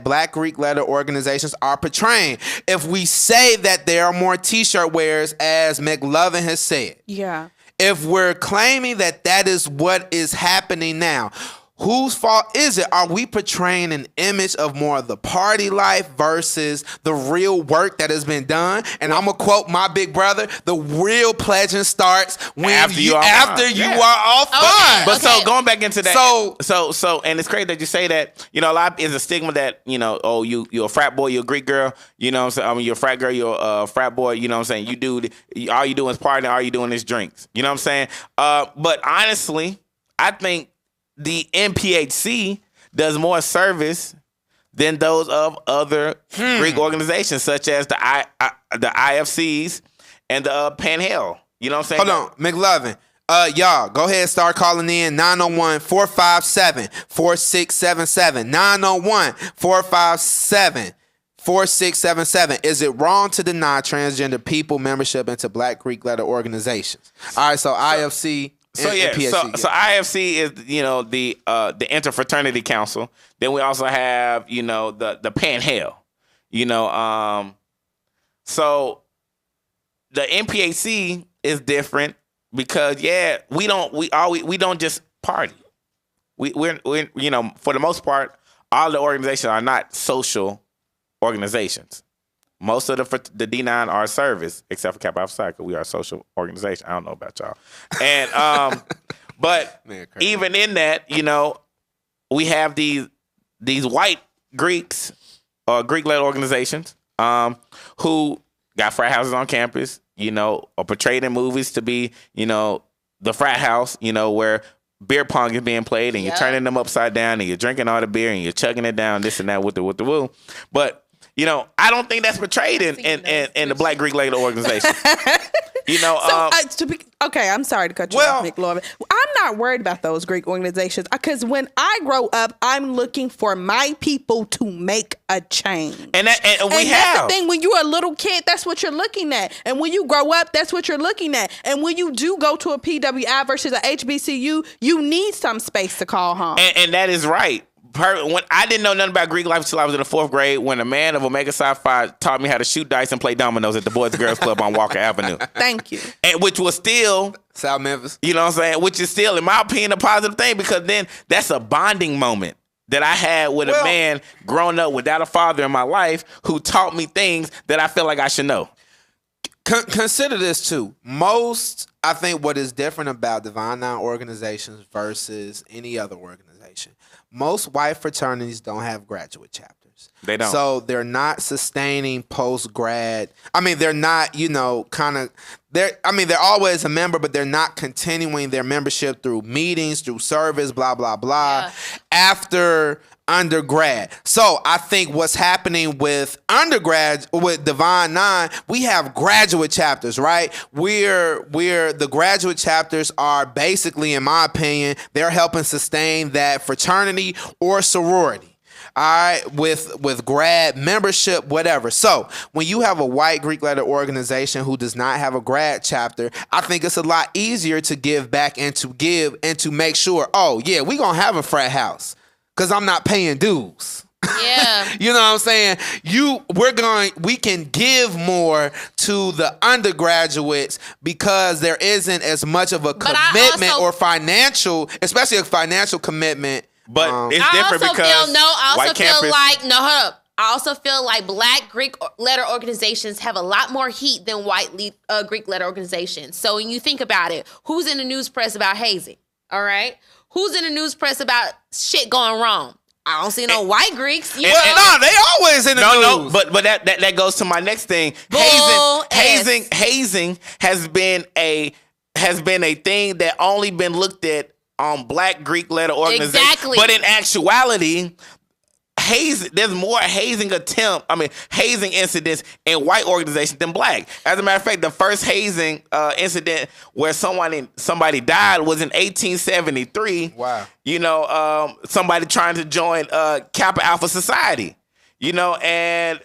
Black Greek letter organizations are portraying? If we say that there are more T-shirt wearers, as McLovin has said, yeah. If we're claiming that is what is happening now, whose fault is it? Are we portraying an image of more of the party life versus the real work that has been done? And I'm going to quote my big brother, the real pledging starts when after you are off fun. But so going back into that, so and it's crazy that you say that, you know, a lot is a stigma that, you know, oh, you're a frat boy, you're a Greek girl, you know what I'm saying? I mean, you're a frat girl, you're a frat boy, you know what I'm saying? All you do is party, all you doing is drinks. You know what I'm saying? But honestly, I think the NPHC does more service than those of other Greek organizations, such as the IFCs and the Panhell. You know what I'm saying? Hold on, McLovin. Y'all, go ahead and start calling in 901-457-4677. 901-457-4677. Is it wrong to deny transgender people membership into Black Greek letter organizations? All right, so IFC. So IFC is, you know, the Interfraternity Council. Then we also have, you know, the Panhell. You know, so the NPHC is different because we don't just party. We're you know, for the most part, all the organizations are not social organizations. Most of the D9 are service, except for Kappa Alpha Psi, because we are a social organization. I don't know about y'all. And but even in that, you know, we have these white Greeks or Greek-led organizations who got frat houses on campus, you know, are portrayed in movies to be, you know, the frat house, you know, where beer pong is being played and you're turning them upside down and you're drinking all the beer and you're chugging it down, this and that with the woo. But you know, I don't think that's portrayed in the Black Greek letter organization. You know, okay, I'm sorry to cut you off, McLovin. I'm not worried about those Greek organizations because when I grow up, I'm looking for my people to make a change. And that's the thing. When you're a little kid, that's what you're looking at. And when you grow up, that's what you're looking at. And when you do go to a PWI versus a HBCU, you need some space to call home. And that is right. When I didn't know nothing about Greek life until I was in the 4th grade, when a man of Omega Psi Phi taught me how to shoot dice and play dominoes at the Boys and Girls Club on Walker Avenue. Thank you. And which was still South Memphis. You know what I'm saying? Which is still, in my opinion, a positive thing because then that's a bonding moment that I had with a man growing up without a father in my life who taught me things that I feel like I should know. Consider this too. I think what is different about Divine Nine organizations versus any other organization, most white fraternities don't have graduate chapters. They don't. So they're not sustaining post-grad. I mean, they're not, you know, they're always a member, but they're not continuing their membership through meetings, through service, blah, blah, blah, after undergrad. So I think what's happening with undergrad, with Divine Nine, we have graduate chapters, right? We're the graduate chapters are basically, in my opinion, they're helping sustain that fraternity or sorority. All right, with grad membership, whatever. So when you have a white Greek letter organization who does not have a grad chapter, I think it's a lot easier to give back and to make sure, oh yeah, we're gonna have a frat house because I'm not paying dues. Yeah. You know what I'm saying? We can give more to the undergraduates because there isn't as much of a commitment or financial, especially a financial commitment. But it's different because I also feel like, hold up. I also feel like black Greek letter organizations have a lot more heat than white Greek letter organizations. So when you think about it, who's in the news press about hazing? All right? Who's in the news press about shit going wrong? I don't see no white Greeks. You know? No, they always in the news. No, but that goes to my next thing. Hazing has been a thing that only been looked at on black Greek letter organizations. Exactly. But in actuality, there's more hazing incidents in white organizations than black. As a matter of fact, the first hazing incident where somebody died was in 1873. Wow. You know, somebody trying to join Kappa Alpha Society. You know, and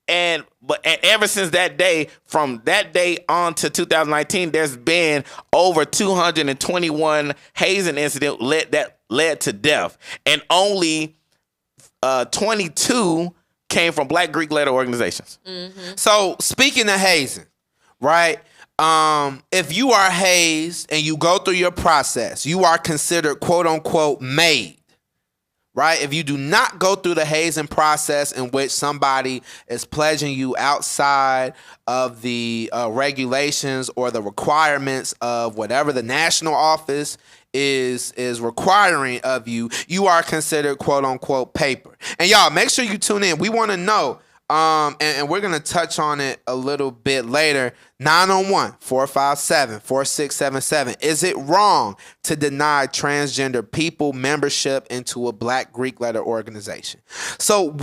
ever since that day, from that day on to 2019, there's been over 221 hazing incidents that led to death, and only 22 came from black Greek letter organizations. Mm-hmm. So speaking of hazing, right? If you are hazed and you go through your process, you are considered quote unquote made. Right? If you do not go through the hazing process in which somebody is pledging you outside of the regulations or the requirements of whatever the national office is requiring of you, you are considered quote unquote paper. And y'all, make sure you tune in. We want to know, and we're going to touch on it a little bit later. 901-457-4677. Is it wrong to deny transgender people membership into a black Greek letter organization? So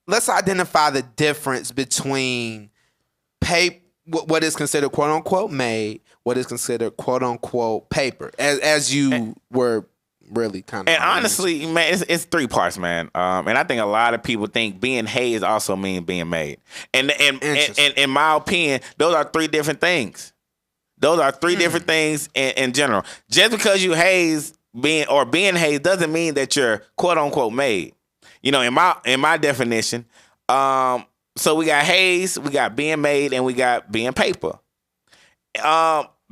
let's identify the difference between what is considered quote unquote made, what is considered quote unquote paper, as you were really kind of. And honestly, man, it's three parts, man. And I think a lot of people think being hazed also means being made. And in my opinion, those are three different things. Those are three different things in general. Just because you being hazed doesn't mean that you're quote unquote made. You know, in my definition, so we got hazed, we got being made, and we got being paper.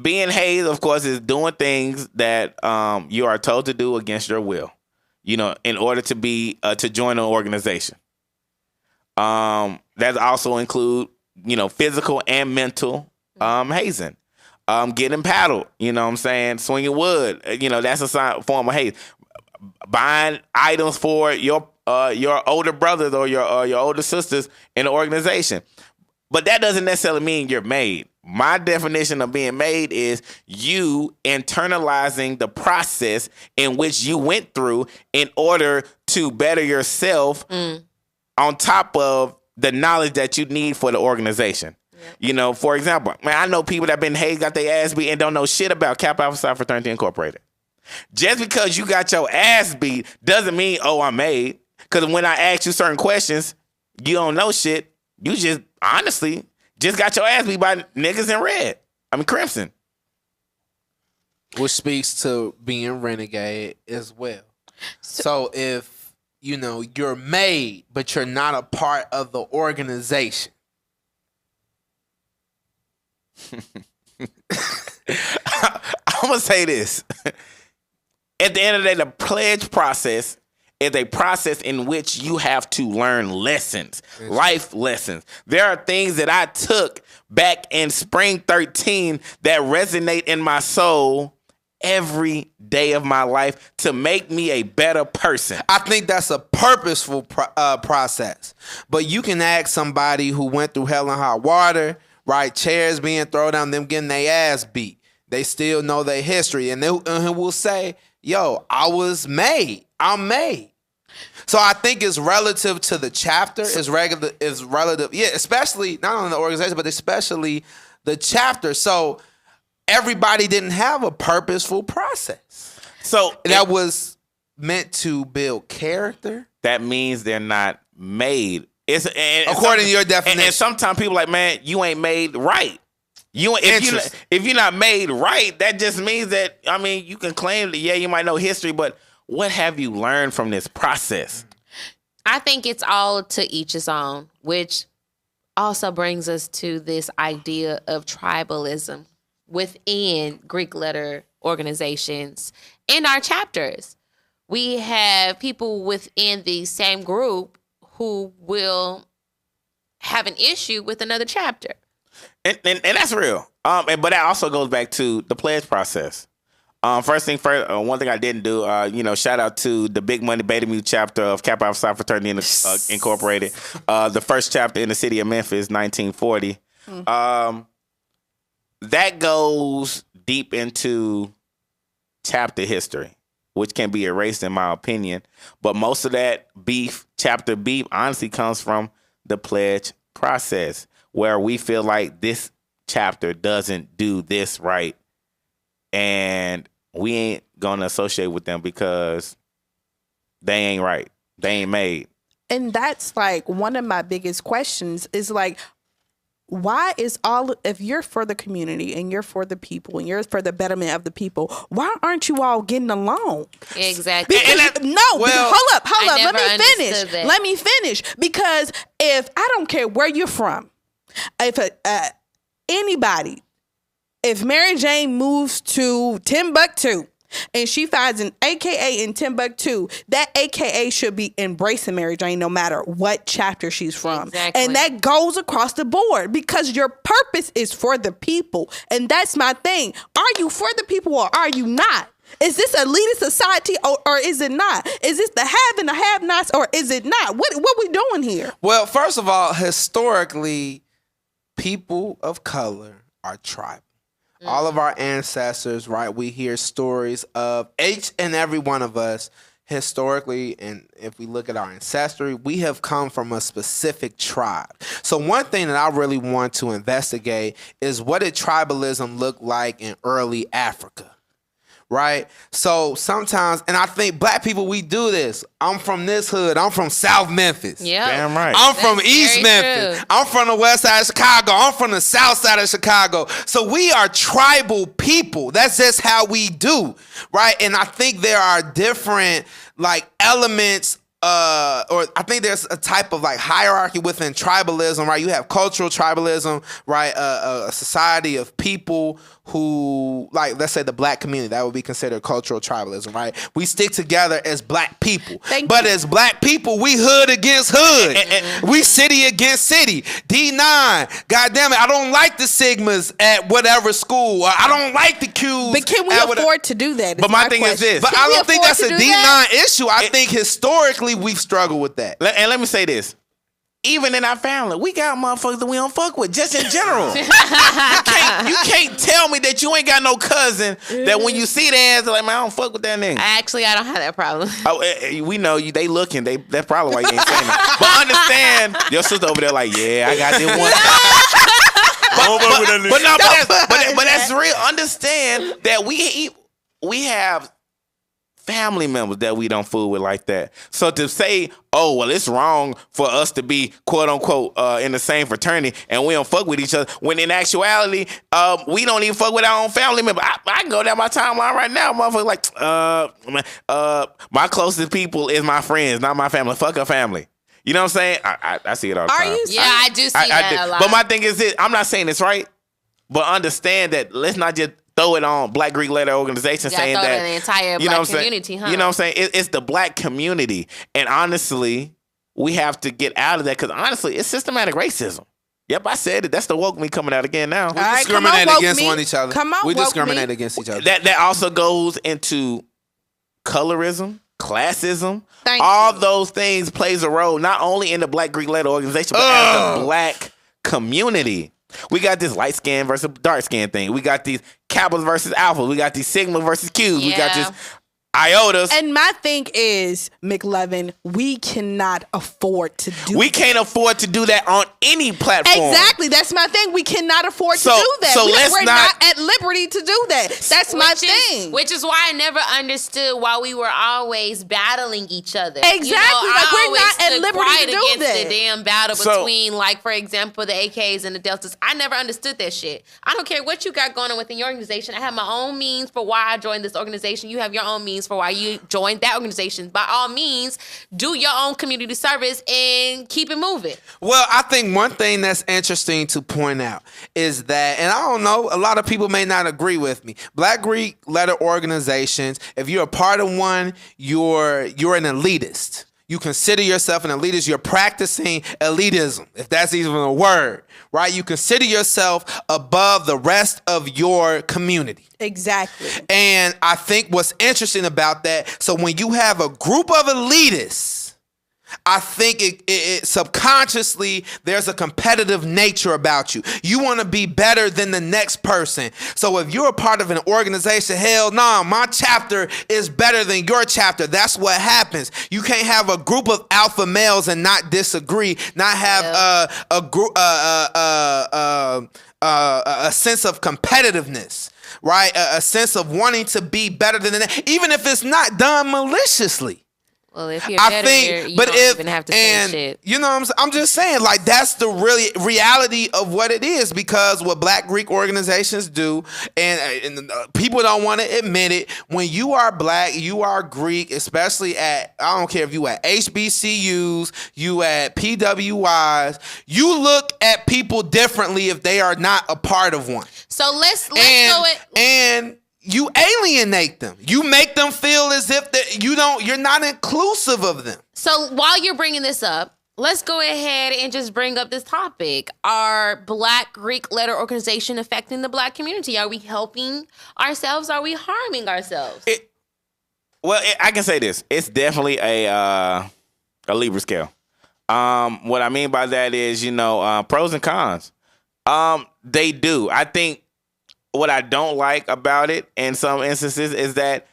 Being hazed, of course, is doing things that you are told to do against your will, you know, in order to be to join an organization. That also include, you know, physical and mental hazing. Getting paddled, you know what I'm saying? Swinging wood, you know, that's a form of haze. Buying items for your older brothers or your older sisters in the organization. But that doesn't necessarily mean you're made. My definition of being made is you internalizing the process in which you went through in order to better yourself on top of the knowledge that you need for the organization. Yep. You know, for example, man, I know people that been hazed, got their ass beat, and don't know shit about Kappa Alpha Psi Fraternity Incorporated. Just because you got your ass beat doesn't mean, oh, I'm made. Because when I ask you certain questions, you don't know shit. You just, honestly, just got your ass beat by niggas in red. I mean, crimson. Which speaks to being renegade as well. So if, you know, you're made, but you're not a part of the organization. I'm going to say this. At the end of the day, the pledge process is a process in which you have to learn lessons, life lessons. There are things that I took back in spring 13 that resonate in my soul every day of my life to make me a better person. I think that's a purposeful process. But you can ask somebody who went through hell and hot water, right? Chairs being thrown down, them getting their ass beat. They still know their history. And they will say, yo, I was made. I'm made. So I think it's relative to the chapter. It's relative. Yeah, especially not only the organization, but especially the chapter. So everybody didn't have a purposeful process. So that was meant to build character. That means they're not made. According to your definition. And sometimes people are like, man, you ain't made right. If you're not made right, that just means that, I mean, you can claim that, yeah, you might know history, but what have you learned from this process? I think it's all to each his own, which also brings us to this idea of tribalism within Greek letter organizations and our chapters. We have people within the same group who will have an issue with another chapter. And that's real. But that also goes back to the pledge process. First thing first, one thing I didn't do, shout out to the Big Money Beta Mu chapter of Kappa Alpha Psi Fraternity Incorporated. The first chapter in the city of Memphis, 1940. That goes deep into chapter history, which can be erased in my opinion. But most of that chapter beef, honestly comes from the pledge process, where we feel like this chapter doesn't do this right, and we ain't gonna associate with them because they ain't right. They ain't made. And that's like one of my biggest questions is like, why is if you're for the community and you're for the people and you're for the betterment of the people, why aren't you all getting along? Exactly. Hold up. I never Let me finish. Because if I don't care where you're from, if anybody, if Mary Jane moves to Timbuktu and she finds an AKA in Timbuktu, that AKA should be embracing Mary Jane no matter what chapter she's from. Exactly. And that goes across the board because your purpose is for the people. And that's my thing. Are you for the people or are you not? Is this elitist society or is it not? Is this the have and the have-nots or is it not? What we doing here? Well, first of all, historically, people of color are tribal. All of our ancestors, right? We hear stories of each and every one of us historically, and if we look at our ancestry, we have come from a specific tribe. So one thing that I really want to investigate is what did tribalism look like in early Africa? Right? So sometimes, and I think black people, we do this. I'm from this hood. I'm from South Memphis. Yeah. Damn right. I'm from East Memphis. True. I'm from the west side of Chicago. I'm from the south side of Chicago. So we are tribal people. That's just how we do, right? And I think there are different like elements or I think there's a type of like hierarchy within tribalism, right? You have cultural tribalism, right? A society of people who, like, let's say the black community, that would be considered cultural tribalism, right? We stick together as black people. But as black people, we hood against hood. We city against city. D9, goddamn it, I don't like the Sigmas at whatever school. Or I don't like the Qs. But can we afford to do that? But my thing is this. But I don't think that's a D9 issue. I think historically we've struggled with that. And let me say this. Even in our family, we got motherfuckers that we don't fuck with, just in general. You can't tell me that you ain't got no cousin that when you see their ass, like, man, I don't fuck with that nigga. I don't have that problem. We know you. They looking. That's probably why you ain't saying that. But understand, your sister over there like, yeah, I got this one. But that's real. Understand that we have family members that we don't fool with like that. So to say, oh, well, it's wrong for us to be, quote unquote, in the same fraternity and we don't fuck with each other, when in actuality, we don't even fuck with our own family member. I can go down my timeline right now, motherfucker, like, my closest people is my friends, not my family. Fuck a family. You know what I'm saying? I see it all the time. Yeah, I do see that a lot. But my thing is this, I'm not saying it's right, but understand that let's not just throw it on Black Greek Letter Organization saying that the entire black community, huh? You know what I'm saying? It's the black community. And honestly, we have to get out of that because honestly, it's systematic racism. Yep, I said it. That's the woke me coming out again now. We discriminate against one each other. We discriminate against each other. That also goes into colorism, classism. All those things plays a role not only in the Black Greek Letter Organization, but as the black community. We got this light skin versus dark skin thing. We got these Kappas versus Alphas. We got these Sigma versus Qs. Yeah. We got this Iotas. And my thing is, McLovin, we cannot afford to do We can't afford to do that on any platform. Exactly. That's my thing. We cannot afford to do that. So we're not at liberty to do that. That's my thing. Which is why I never understood why we were always battling each other. Exactly. You know, like we're always not at stood liberty right to do against that. the damn battle between, like, for example, the AKs and the Deltas. I never understood that shit. I don't care what you got going on within your organization. I have my own means for why I joined this organization. You have your own means for why you joined that organization. By all means, do your own community service and keep it moving. Well, I think one thing that's interesting to point out is that, and I don't know, a lot of people may not agree with me. Black Greek Letter Organizations, if you're a part of one, you're an elitist. you consider yourself an elitist, you're practicing elitism, if that's even a word, right? You consider yourself above the rest of your community. Exactly. And I think what's interesting about that, so when you have a group of elitists, I think it subconsciously, there's a competitive nature about you. You want to be better than the next person. So if you're a part of an organization, hell no, my chapter is better than your chapter. That's what happens. You can't have a group of alpha males and not disagree, not have a sense of competitiveness, right? A sense of wanting to be better than the next, even if it's not done maliciously. Well, if you're better here, you don't even have to say shit. You know what I'm saying? I'm just saying, like, that's the really reality of what it is, because what Black Greek organizations do, and people don't want to admit it, when you are Black, you are Greek, especially at, I don't care if you at HBCUs, you at PWIs, you look at people differently if they are not a part of one. So let's go it. And you alienate them. You make them feel as if you're not inclusive of them. So while you're bringing this up, let's go ahead and just bring up this topic. Are Black Greek letter organization affecting the Black community? Are we helping ourselves? Are we harming ourselves? I can say this. It's definitely a Libra scale. What I mean by that is, pros and cons. They do. I think what I don't like about it in some instances is that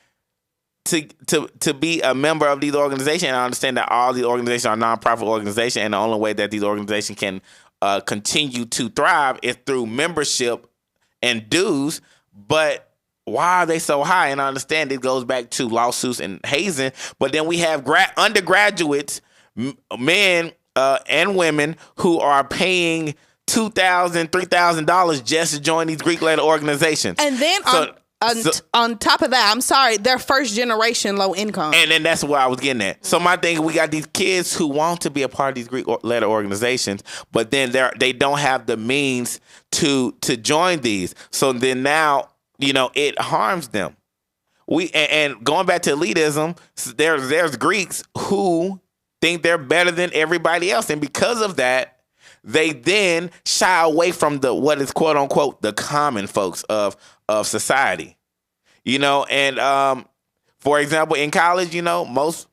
to be a member of these organizations, and I understand that all these organizations are nonprofit organizations, and the only way that these organizations can continue to thrive is through membership and dues. But why are they so high? And I understand it goes back to lawsuits and hazing, but then we have undergraduates, men and women, who are paying $2,000, $3,000 just to join these Greek letter organizations. And then on top of that, I'm sorry, they're first generation low income. And then that's where I was getting at. So my thing, we got these kids who want to be a part of these Greek letter organizations, but then they don't have the means to join these. So then now, it harms them. And going back to elitism, there's Greeks who think they're better than everybody else, and because of that, they then shy away from what is quote unquote the common folks of society, and for example, in college,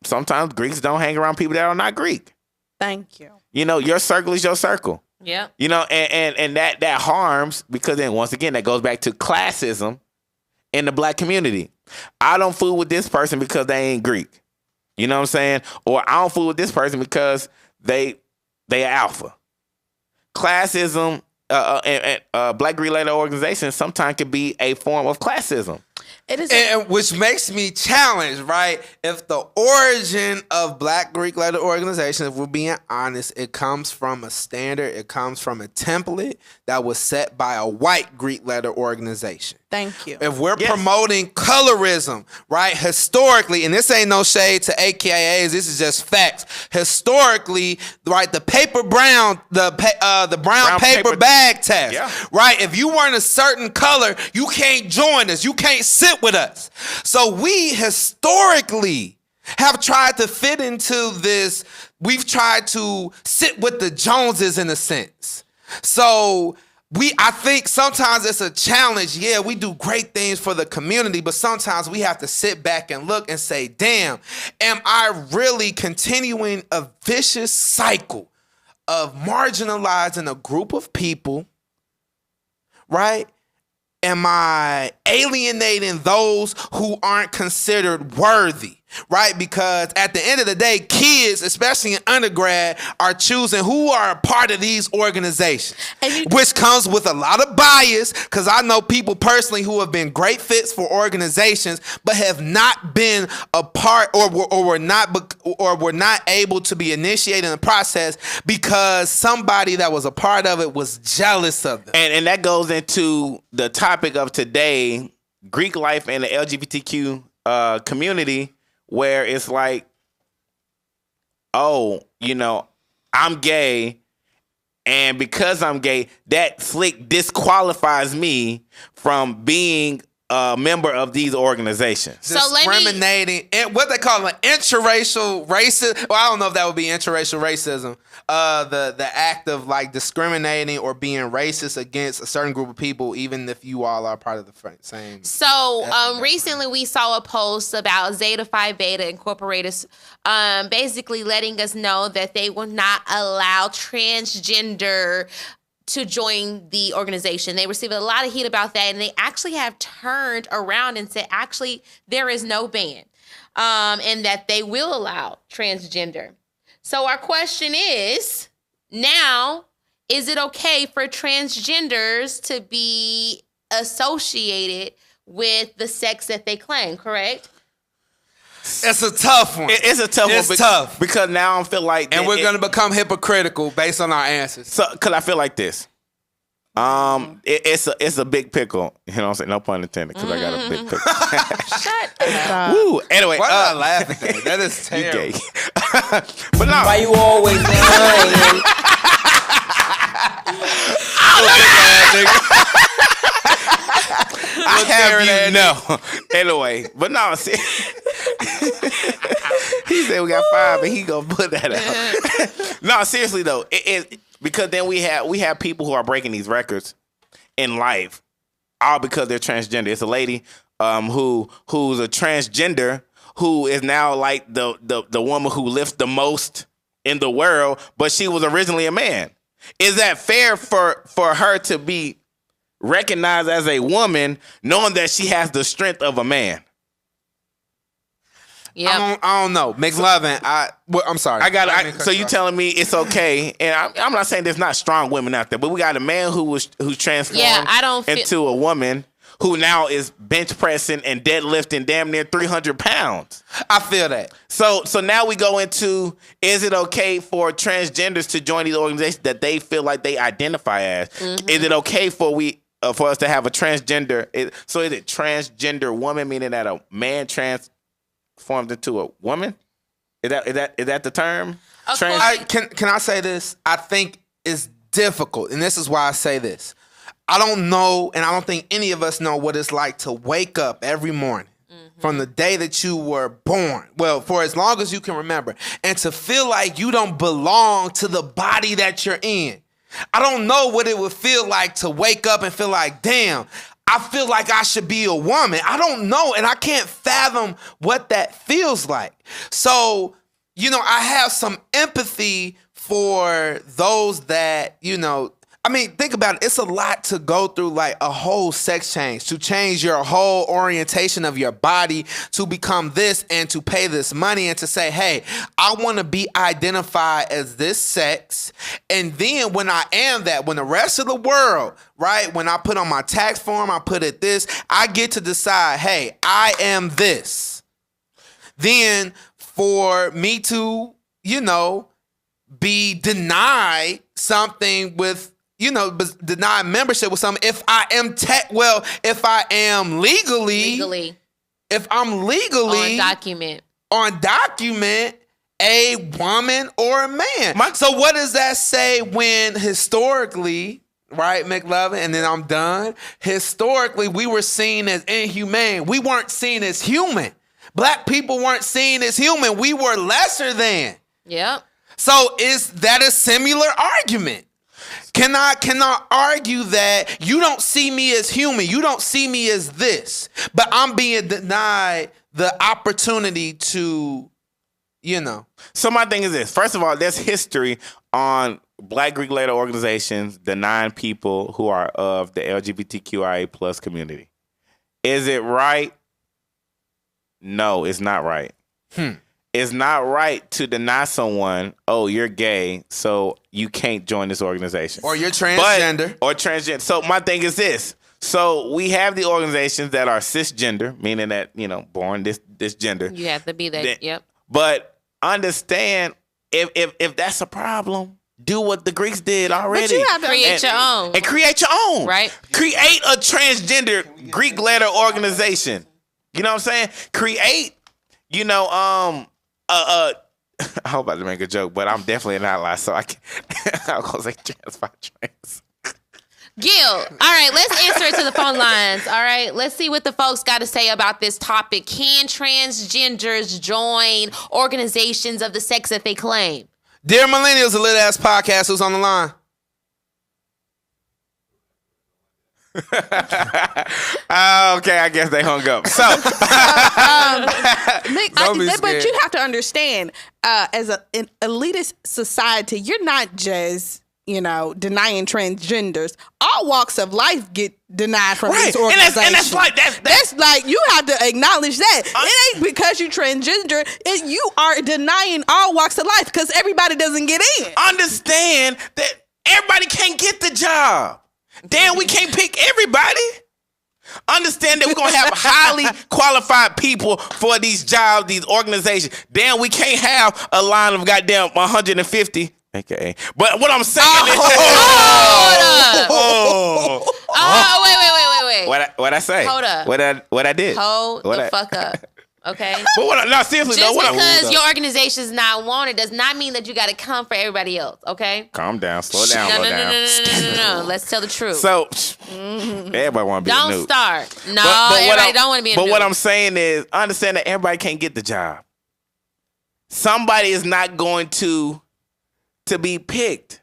sometimes Greeks don't hang around people that are not Greek. Thank you. Your circle is your circle. Yeah. And that harms, because then once again, that goes back to classism in the Black community. I don't fool with this person because they ain't Greek. You know what I'm saying? Or I don't fool with this person because they are alpha. Classism, Black Greek letter organizations sometimes can be a form of classism. It is, and which makes me challenge, right? If the origin of Black Greek letter organizations, if we're being honest, it comes from a standard, it comes from a template that was set by a white Greek letter organization. Thank you. If we're promoting colorism, right, historically, and this ain't no shade to AKAs, this is just facts. Historically, right, the brown paper bag test, right? If you weren't a certain color, you can't join us. You can't sit with us. So we historically have tried to fit into this. We've tried to sit with the Joneses in a sense. So I think sometimes it's a challenge. Yeah, we do great things for the community, but sometimes we have to sit back and look and say, damn, am I really continuing a vicious cycle of marginalizing a group of people, right? Am I alienating those who aren't considered worthy, right? Because at the end of the day, kids, especially in undergrad, are choosing who are a part of these organizations, which comes with a lot of bias, because I know people personally who have been great fits for organizations, but have not been a part or were not able to be initiated in the process because somebody that was a part of it was jealous of them. And that goes into the topic of today, Greek life and the LGBTQ community, where it's like, I'm gay, and because I'm gay, that slick disqualifies me from being member of these organizations. So let me- Discriminating, what they call it, interracial racism. Well, I don't know if that would be interracial racism. The act of like discriminating or being racist against a certain group of people, even if you all are part of the same. So recently we saw a post about Zeta Phi Beta Incorporated basically letting us know that they will not allow transgender to join the organization. They received a lot of heat about that, and they actually have turned around and said, actually, there is no ban, and that they will allow transgender. So our question is, now, is it okay for transgenders to be associated with the sex that they claim, correct? It's a tough one. It's a tough one. It's tough. Because now I feel like... And we're going to become hypocritical based on our answers. So, because I feel like this. It's a big pickle. You know what I'm saying? No pun intended, because I got a big pickle. Shut up. Woo. Anyway. Why did I laugh at that? That is You terrible. gay. But no. Why you always lying? I have you know. Anyway, but no, see, he said we got 5, and he gonna put that out. No, seriously though, because then we have people who are breaking these records in life, all because they're transgender. It's a lady who's a transgender who is now like the woman who lifts the most in the world, but she was originally a man. Is that fair for her to be recognized as a woman, knowing that she has the strength of a man? Yeah. I don't know. McLovin, I'm sorry. So you telling me it's okay? And I'm not saying there's not strong women out there, but we got a man who's transformed into a woman who now is bench pressing and deadlifting damn near 300 pounds. I feel that. So now we go into, is it okay for transgenders to join these organizations that they feel like they identify as? Mm-hmm. Is it okay for us to have a transgender? So is it transgender woman, meaning that a man transformed into a woman? Is that the term? Can I say this? I think it's difficult, and this is why I say this. I don't know, and I don't think any of us know what it's like to wake up every morning from the day that you were born, well, for as long as you can remember, and to feel like you don't belong to the body that you're in. I don't know what it would feel like to wake up and feel like, damn, I feel like I should be a woman. I don't know, and I can't fathom what that feels like. So, I have some empathy for those that, think about it. It's a lot to go through, like a whole sex change, to change your whole orientation of your body, to become this and to pay this money and to say, hey, I want to be identified as this sex. And then when I am that, when the rest of the world, right, when I put on my tax form, I put it this, I get to decide, hey, I am this. Then for me to, be denied something with, deny membership with something. If I am legally, if I'm legally on document a woman or a man. So what does that say when historically, right, McLovin, and then I'm done. Historically, we were seen as inhumane. We weren't seen as human. Black people weren't seen as human. We were lesser than. Yep. So is that a similar argument? Can I argue that you don't see me as human? You don't see me as this, but I'm being denied the opportunity to, So my thing is this. First of all, there's history on Black Greek letter organizations denying people who are of the LGBTQIA plus community. Is it right? No, it's not right. It's not right to deny someone, oh, you're gay, so you can't join this organization. Or you're transgender. So my thing is this. So we have the organizations that are cisgender, meaning that, born this gender. You have to be that, yep. But understand, if that's a problem, do what the Greeks did already. But you have to create your own. And create your own. Right. Create a transgender Greek letter organization. You know what I'm saying? Create, I was about to make a joke, but I'm definitely not lying, so I can't. I was going to say trans. Gil, all right, let's answer it to the phone lines. All right, let's see what the folks got to say about this topic. Can transgenders join organizations of the sex that they claim? Dear Millennials, a lit ass podcast. Who's on the line? Okay, I guess they hung up. So, Nick, Don't be but scared. you have to understand, as an elitist society, you're not just denying transgenders. All walks of life get denied from right, this organization. and that's like That's like you have to acknowledge that it ain't because you transgender. You are denying all walks of life because everybody doesn't get in. understand that everybody can't get the job. Damn, we can't pick everybody. Understand that we're going to have highly qualified people for these jobs, these organizations. Damn, we can't have a line of goddamn 150. AKA. But what I'm saying is... Wait. What I say? Hold up. What I did? Hold the fuck up. Okay? But no, seriously, Just though. because your organization is not wanted does not mean that you got to come for everybody else, okay? Calm down. Slow down. No. Let's tell the truth. So, everybody want to be a Don't noob. start. No, But everybody don't want to be a But noob. what I'm saying is, understand that everybody can't get the job. Somebody is not going to be picked.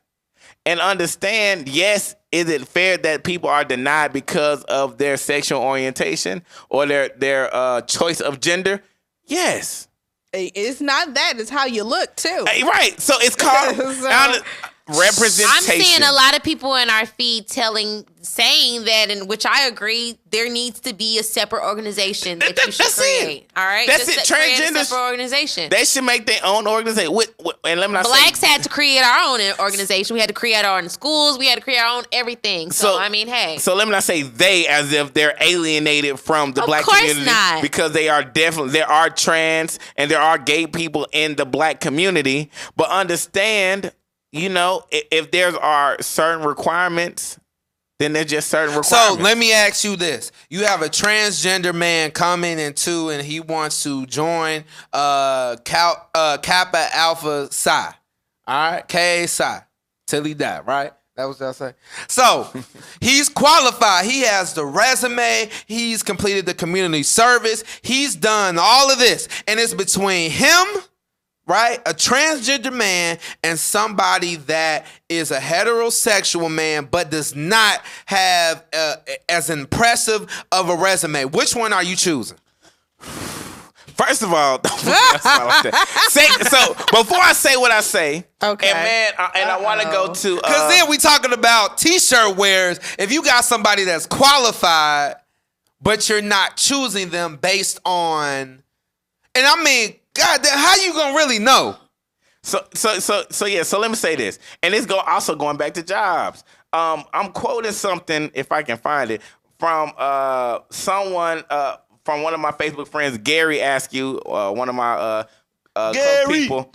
And understand, yes, is it fair that people are denied because of their sexual orientation or their choice of gender? Yes. It's not that. It's how you look too. Right. So it's called representation. I'm seeing a lot of people in our feed saying that, in which I agree, there needs to be a separate organization that you should That's create. it. All right, That's Just it. create a Transgenders, separate organization. they should make their own organization. And let me not Blacks say, had to create our own organization. We had to create our own schools. We had to create our own everything. So I mean, hey. So let me not say they as if they're alienated from the Of black course community. not. Because there are trans and there are gay people in the black community. But understand, if there are certain requirements, then there's just certain requirements. So let me ask you this. You have a transgender man coming into and he wants to join Kappa Alpha Psi. All right? K Psi. Till he die, right? That was what I say. So he's qualified. He has the resume. He's completed the community service. He's done all of this. And it's between him, right? A transgender man and somebody that is a heterosexual man but does not have as impressive of a resume. Which one are you choosing? First of all, so before I say what I say, Okay. and man, I want to go to Because then we talking about t-shirt wearers. If you got somebody that's qualified, but you're not choosing them based on, and I mean, God, how you gonna really know? So let me say this, and it's also going back to jobs. I'm quoting something, if I can find it, from someone from one of my Facebook friends, Gary Askew, one of my close people.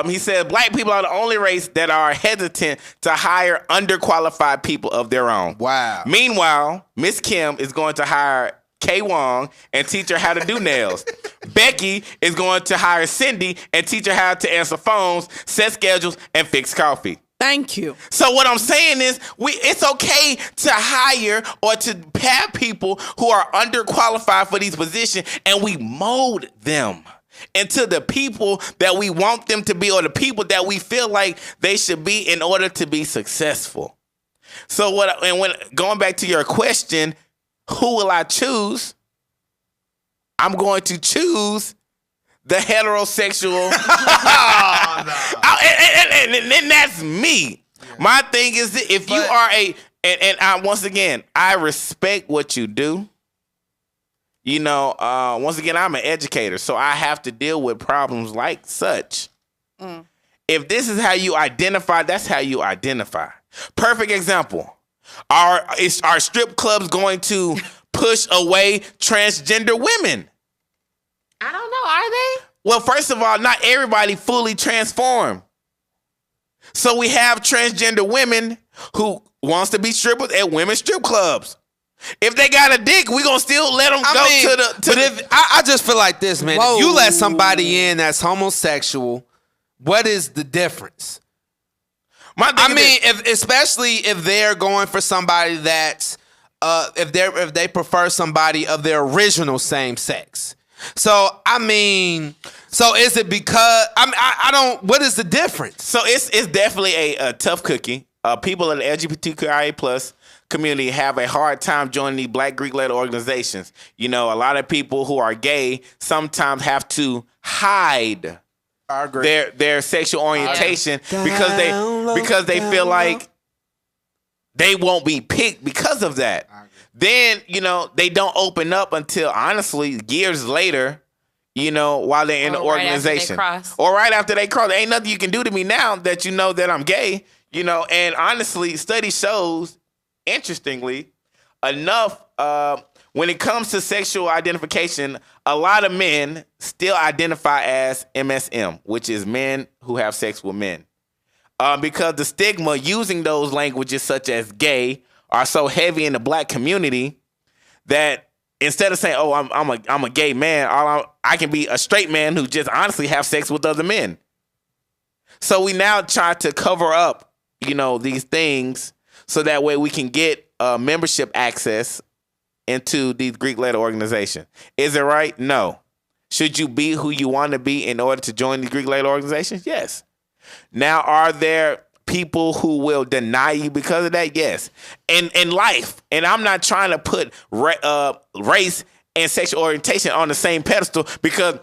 He said, black people are the only race that are hesitant to hire underqualified people of their own. Wow. Meanwhile, Miss Kim is going to hire Kay Wong and teach her how to do nails. Becky is going to hire Cindy and teach her how to answer phones, set schedules, and fix coffee. Thank you. So what I'm saying is, it's okay to hire or to have people who are underqualified for these positions, and we mold them into the people that we want them to be, or the people that we feel like they should be in order to be successful. So going back to your question, who will I choose? I'm going to choose the heterosexual. And that's me. My thing is that if you are once again, I respect what you do. Once again, I'm an educator, so I have to deal with problems like such. If this is how you identify, that's how you identify. Perfect example. Are strip clubs going to push away transgender women? I don't know. Are they? Well, first of all, not everybody fully transformed. So we have transgender women who wants to be strippers at women's strip clubs. If they got a dick, we gonna still let them I just feel like this, man. If you let somebody in that's homosexual, what is the difference? Especially if they're going for somebody that's if they prefer somebody of their original same sex. So is it because I don't? What is the difference? So it's definitely a tough cookie. People in the LGBTQIA plus community have a hard time joining these Black Greek letter organizations. You know, a lot of people who are gay sometimes have to hide their sexual orientation because they feel like they won't be picked because of that. Then, you know, they don't open up until, honestly, years later, you know, while they're in the organization. Or right after they cross. There ain't nothing you can do to me now that you know that I'm gay, you know. And honestly, study shows, interestingly enough, when it comes to sexual identification, a lot of men still identify as MSM, which is men who have sex with men. Because the stigma using those languages such as gay are so heavy in the Black community that instead of saying, "Oh, I'm a gay man," I can be a straight man who just honestly have sex with other men. So we now try to cover up, you know, these things so that way we can get membership access into these Greek letter organizations. Is it right? No. Should you be who you want to be in order to join the Greek letter organizations? Yes. Now, are there people who will deny you because of that? Yes. In life, and I'm not trying to put race and sexual orientation on the same pedestal because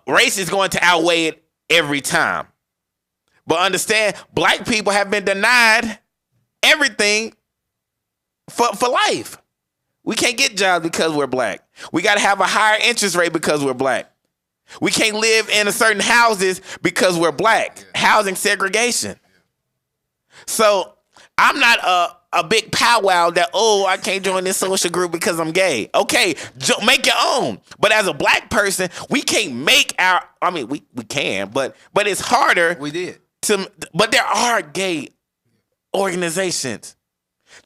race is going to outweigh it every time. But understand, Black people have been denied everything for life. We can't get jobs because we're Black. We got to have a higher interest rate because we're Black. We can't live in certain houses because we're Black. Housing segregation. So I'm not a big powwow that, I can't join this social group because I'm gay. Okay, make your own. But as a Black person, we can't make we can, but it's harder. We did. But there are gay organizations.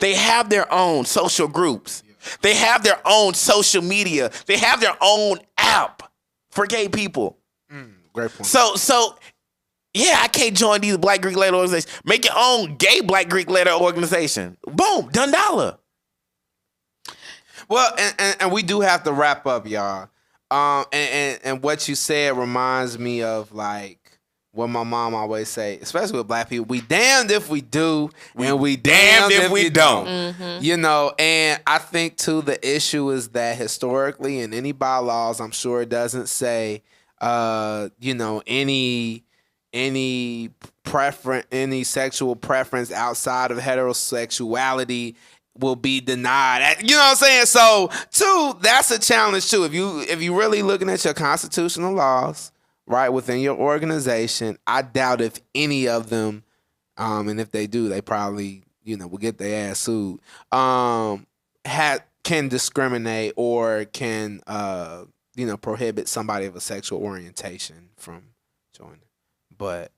They have their own social groups. They have their own social media. They have their own app for gay people. Great point. So yeah, I can't join these Black Greek letter organizations. Make your own gay Black Greek letter organization. Boom, done dollar. Well, and we do have to wrap up, y'all. And what you said reminds me of like what my mom always say, especially with Black people, we damned if we do, and we damned if we don't. Mm-hmm. You know, and I think too the issue is that historically in any bylaws, I'm sure it doesn't say, you know, any sexual preference outside of heterosexuality will be denied. You know what I'm saying? So, too, that's a challenge too. If you really looking at your constitutional laws, right, within your organization, I doubt if any of them, and if they do, they probably, you know, will get their ass sued, can discriminate or can, you know, prohibit somebody of a sexual orientation from joining. But,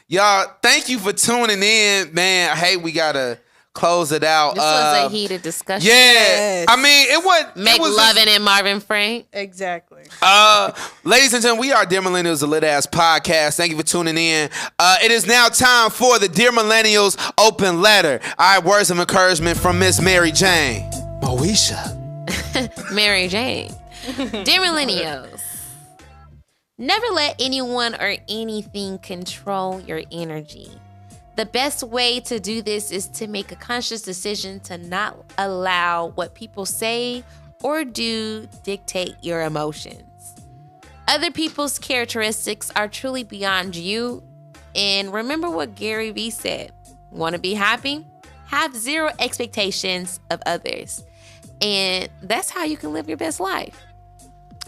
y'all, thank you for tuning in, man. Hey, we gotta close it out. This was a heated discussion. Yeah, Yes. I mean, it was McLovin and Marvin Frank. Exactly. Ladies and gentlemen, we are Dear Millennials, a lit ass podcast. Thank you for tuning in. It is now time for the Dear Millennials open letter. All right, words of encouragement from Miss Mary Jane. Moesha. Mary Jane. Dear Millennials, never let anyone or anything control your energy. The best way to do this is to make a conscious decision to not allow what people say or do dictate your emotions. Other people's characteristics are truly beyond you. And remember what Gary Vee said. Want to be happy? Have zero expectations of others. And that's how you can live your best life.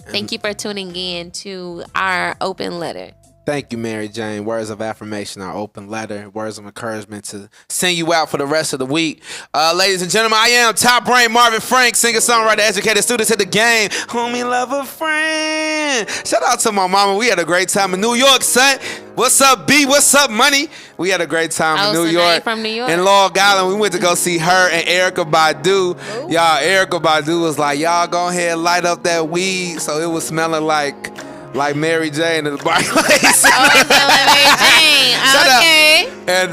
Thank you for tuning in to our open letter. Thank you, Mary Jane. Words of affirmation, our open letter. Words of encouragement to send you out for the rest of the week. Ladies and gentlemen, I am Top Brain Marvin Frank, singer, songwriter, educator, students at the game. Homie, love a friend. Shout out to my mama. We had a great time in New York, son. What's up, B? What's up, money? We had a great time in New York. From New York. In Long Island. We went to go see her and Erykah Badu. Ooh. Y'all, Erykah Badu was like, y'all go ahead and light up that weed. So it was smelling like like Mary Jane in the Barclays. Mary Jane. Okay. And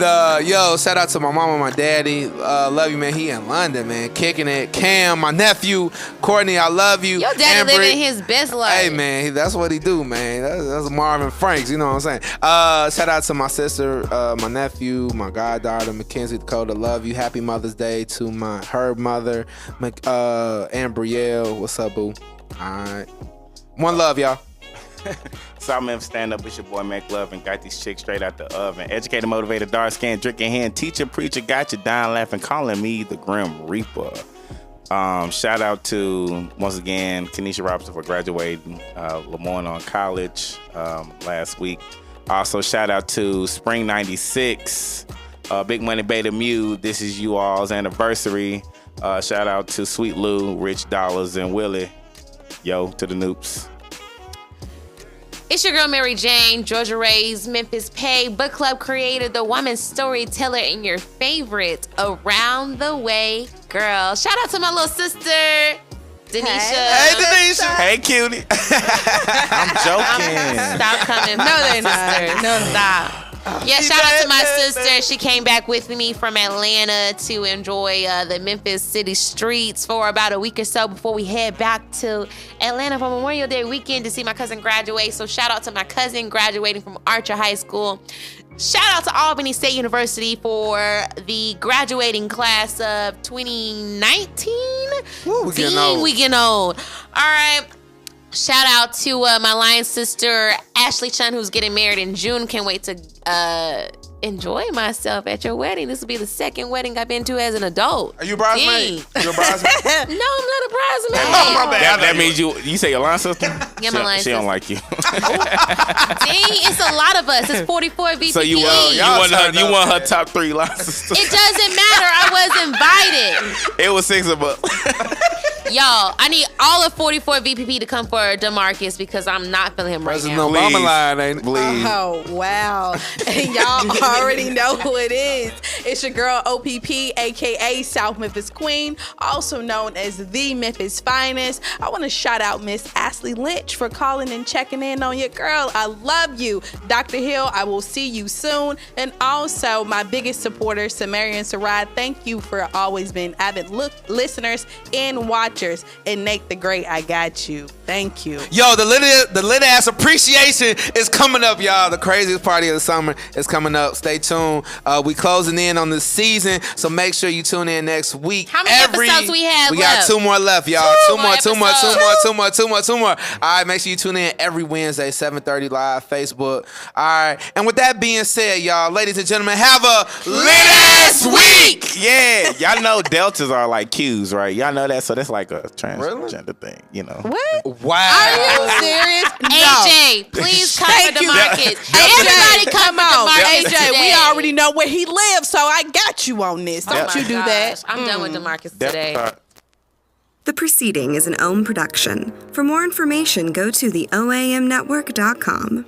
shout out to my mama, my daddy. Love you, man. He in London, man, kicking it. Cam, my nephew, Courtney, I love you. Your daddy Ambry, living his best life. Hey, man, that's what he do, man. That's Marvin Franks, you know what I'm saying? Shout out to my sister, my nephew, my goddaughter, Mackenzie Dakota. Love you. Happy Mother's Day to her mother, Ambrielle. What's up, boo? All right. One love, y'all. South Memphis Stand Up. It's your boy Mac Love and got these chicks straight out the oven. Educator, motivator, dark skin, drinking hand, teacher, preacher, got you dying laughing, calling me the Grim Reaper. Shout out to, once again, Kenesha Robinson for graduating Lemoyne on college last week. Also, shout out to Spring 96, Big Money Beta Mew. This is you all's anniversary. Shout out to Sweet Lou, Rich Dollars, and Willie. Yo, to the Noops. It's your girl, Mary Jane, Georgia raised, Memphis Pay, book club creator, the woman storyteller, and your favorite around the way girl. Shout out to my little sister, Denisha. Hey, Denisha. Hey, cutie. I'm joking. Stop coming. No, they're not. No, stop. Yeah, shout out to my sister. She came back with me from Atlanta to enjoy the Memphis city streets for about a week or so before we head back to Atlanta for Memorial Day weekend to see my cousin graduate. So shout out to my cousin graduating from Archer High School. Shout out to Albany State University for the graduating class of 2019. Woo, we getting old. We getting old. All right. Shout out to my Lion sister, Ashley Chun, who's getting married in June. Can't wait to enjoy myself at your wedding. This will be the second wedding I've been to as an adult. Are you a bridesmaid? You a bridesmaid? No, I'm not a bridesmaid. Oh, my bad. That means you say your line sister? Yeah, my line She don't like you. Dang, it's a lot of us. It's 44 VPP. So you want her top 3 line sisters? It doesn't matter. I was invited. It was 6 of us. Y'all, I need all of 44 VPP to come for DeMarcus because I'm not feeling him right President now. Obama line, ain't it? Please. Oh, wow. And y'all already know who it is. It's your girl, OPP, a.k.a. South Memphis Queen, also known as the Memphis Finest. I want to shout out Miss Ashley Lynch for calling and checking in on your girl. I love you. Dr. Hill, I will see you soon. And also, my biggest supporter, Samarian Sarad, thank you for always being avid listeners and watchers. And Nate the Great, I got you. Thank you. Yo, the lit ass appreciation is coming up, y'all. The craziest party of the summer is coming up. Stay tuned. We closing in on the season, so make sure you tune in next week. How many episodes we have We left? got 2 more left, y'all. Two Two more. All right, make sure you tune in every Wednesday, 7:30 live, Facebook. All right, and with that being said, y'all, ladies and gentlemen, have a lit ass week. Yeah, y'all know deltas are like Q's, right? Y'all know that, so that's like a transgender thing, you know. What? Wow. Are you serious? AJ, please come Thank for you. DeMarcus. AJ, Everybody come for on. DeMarcus AJ, we today. already know where he lives, so I got you on this. Oh Don't my you do gosh. that. I'm done with DeMarcus today. The preceding is an OM production. For more information, go to theoamnetwork.com.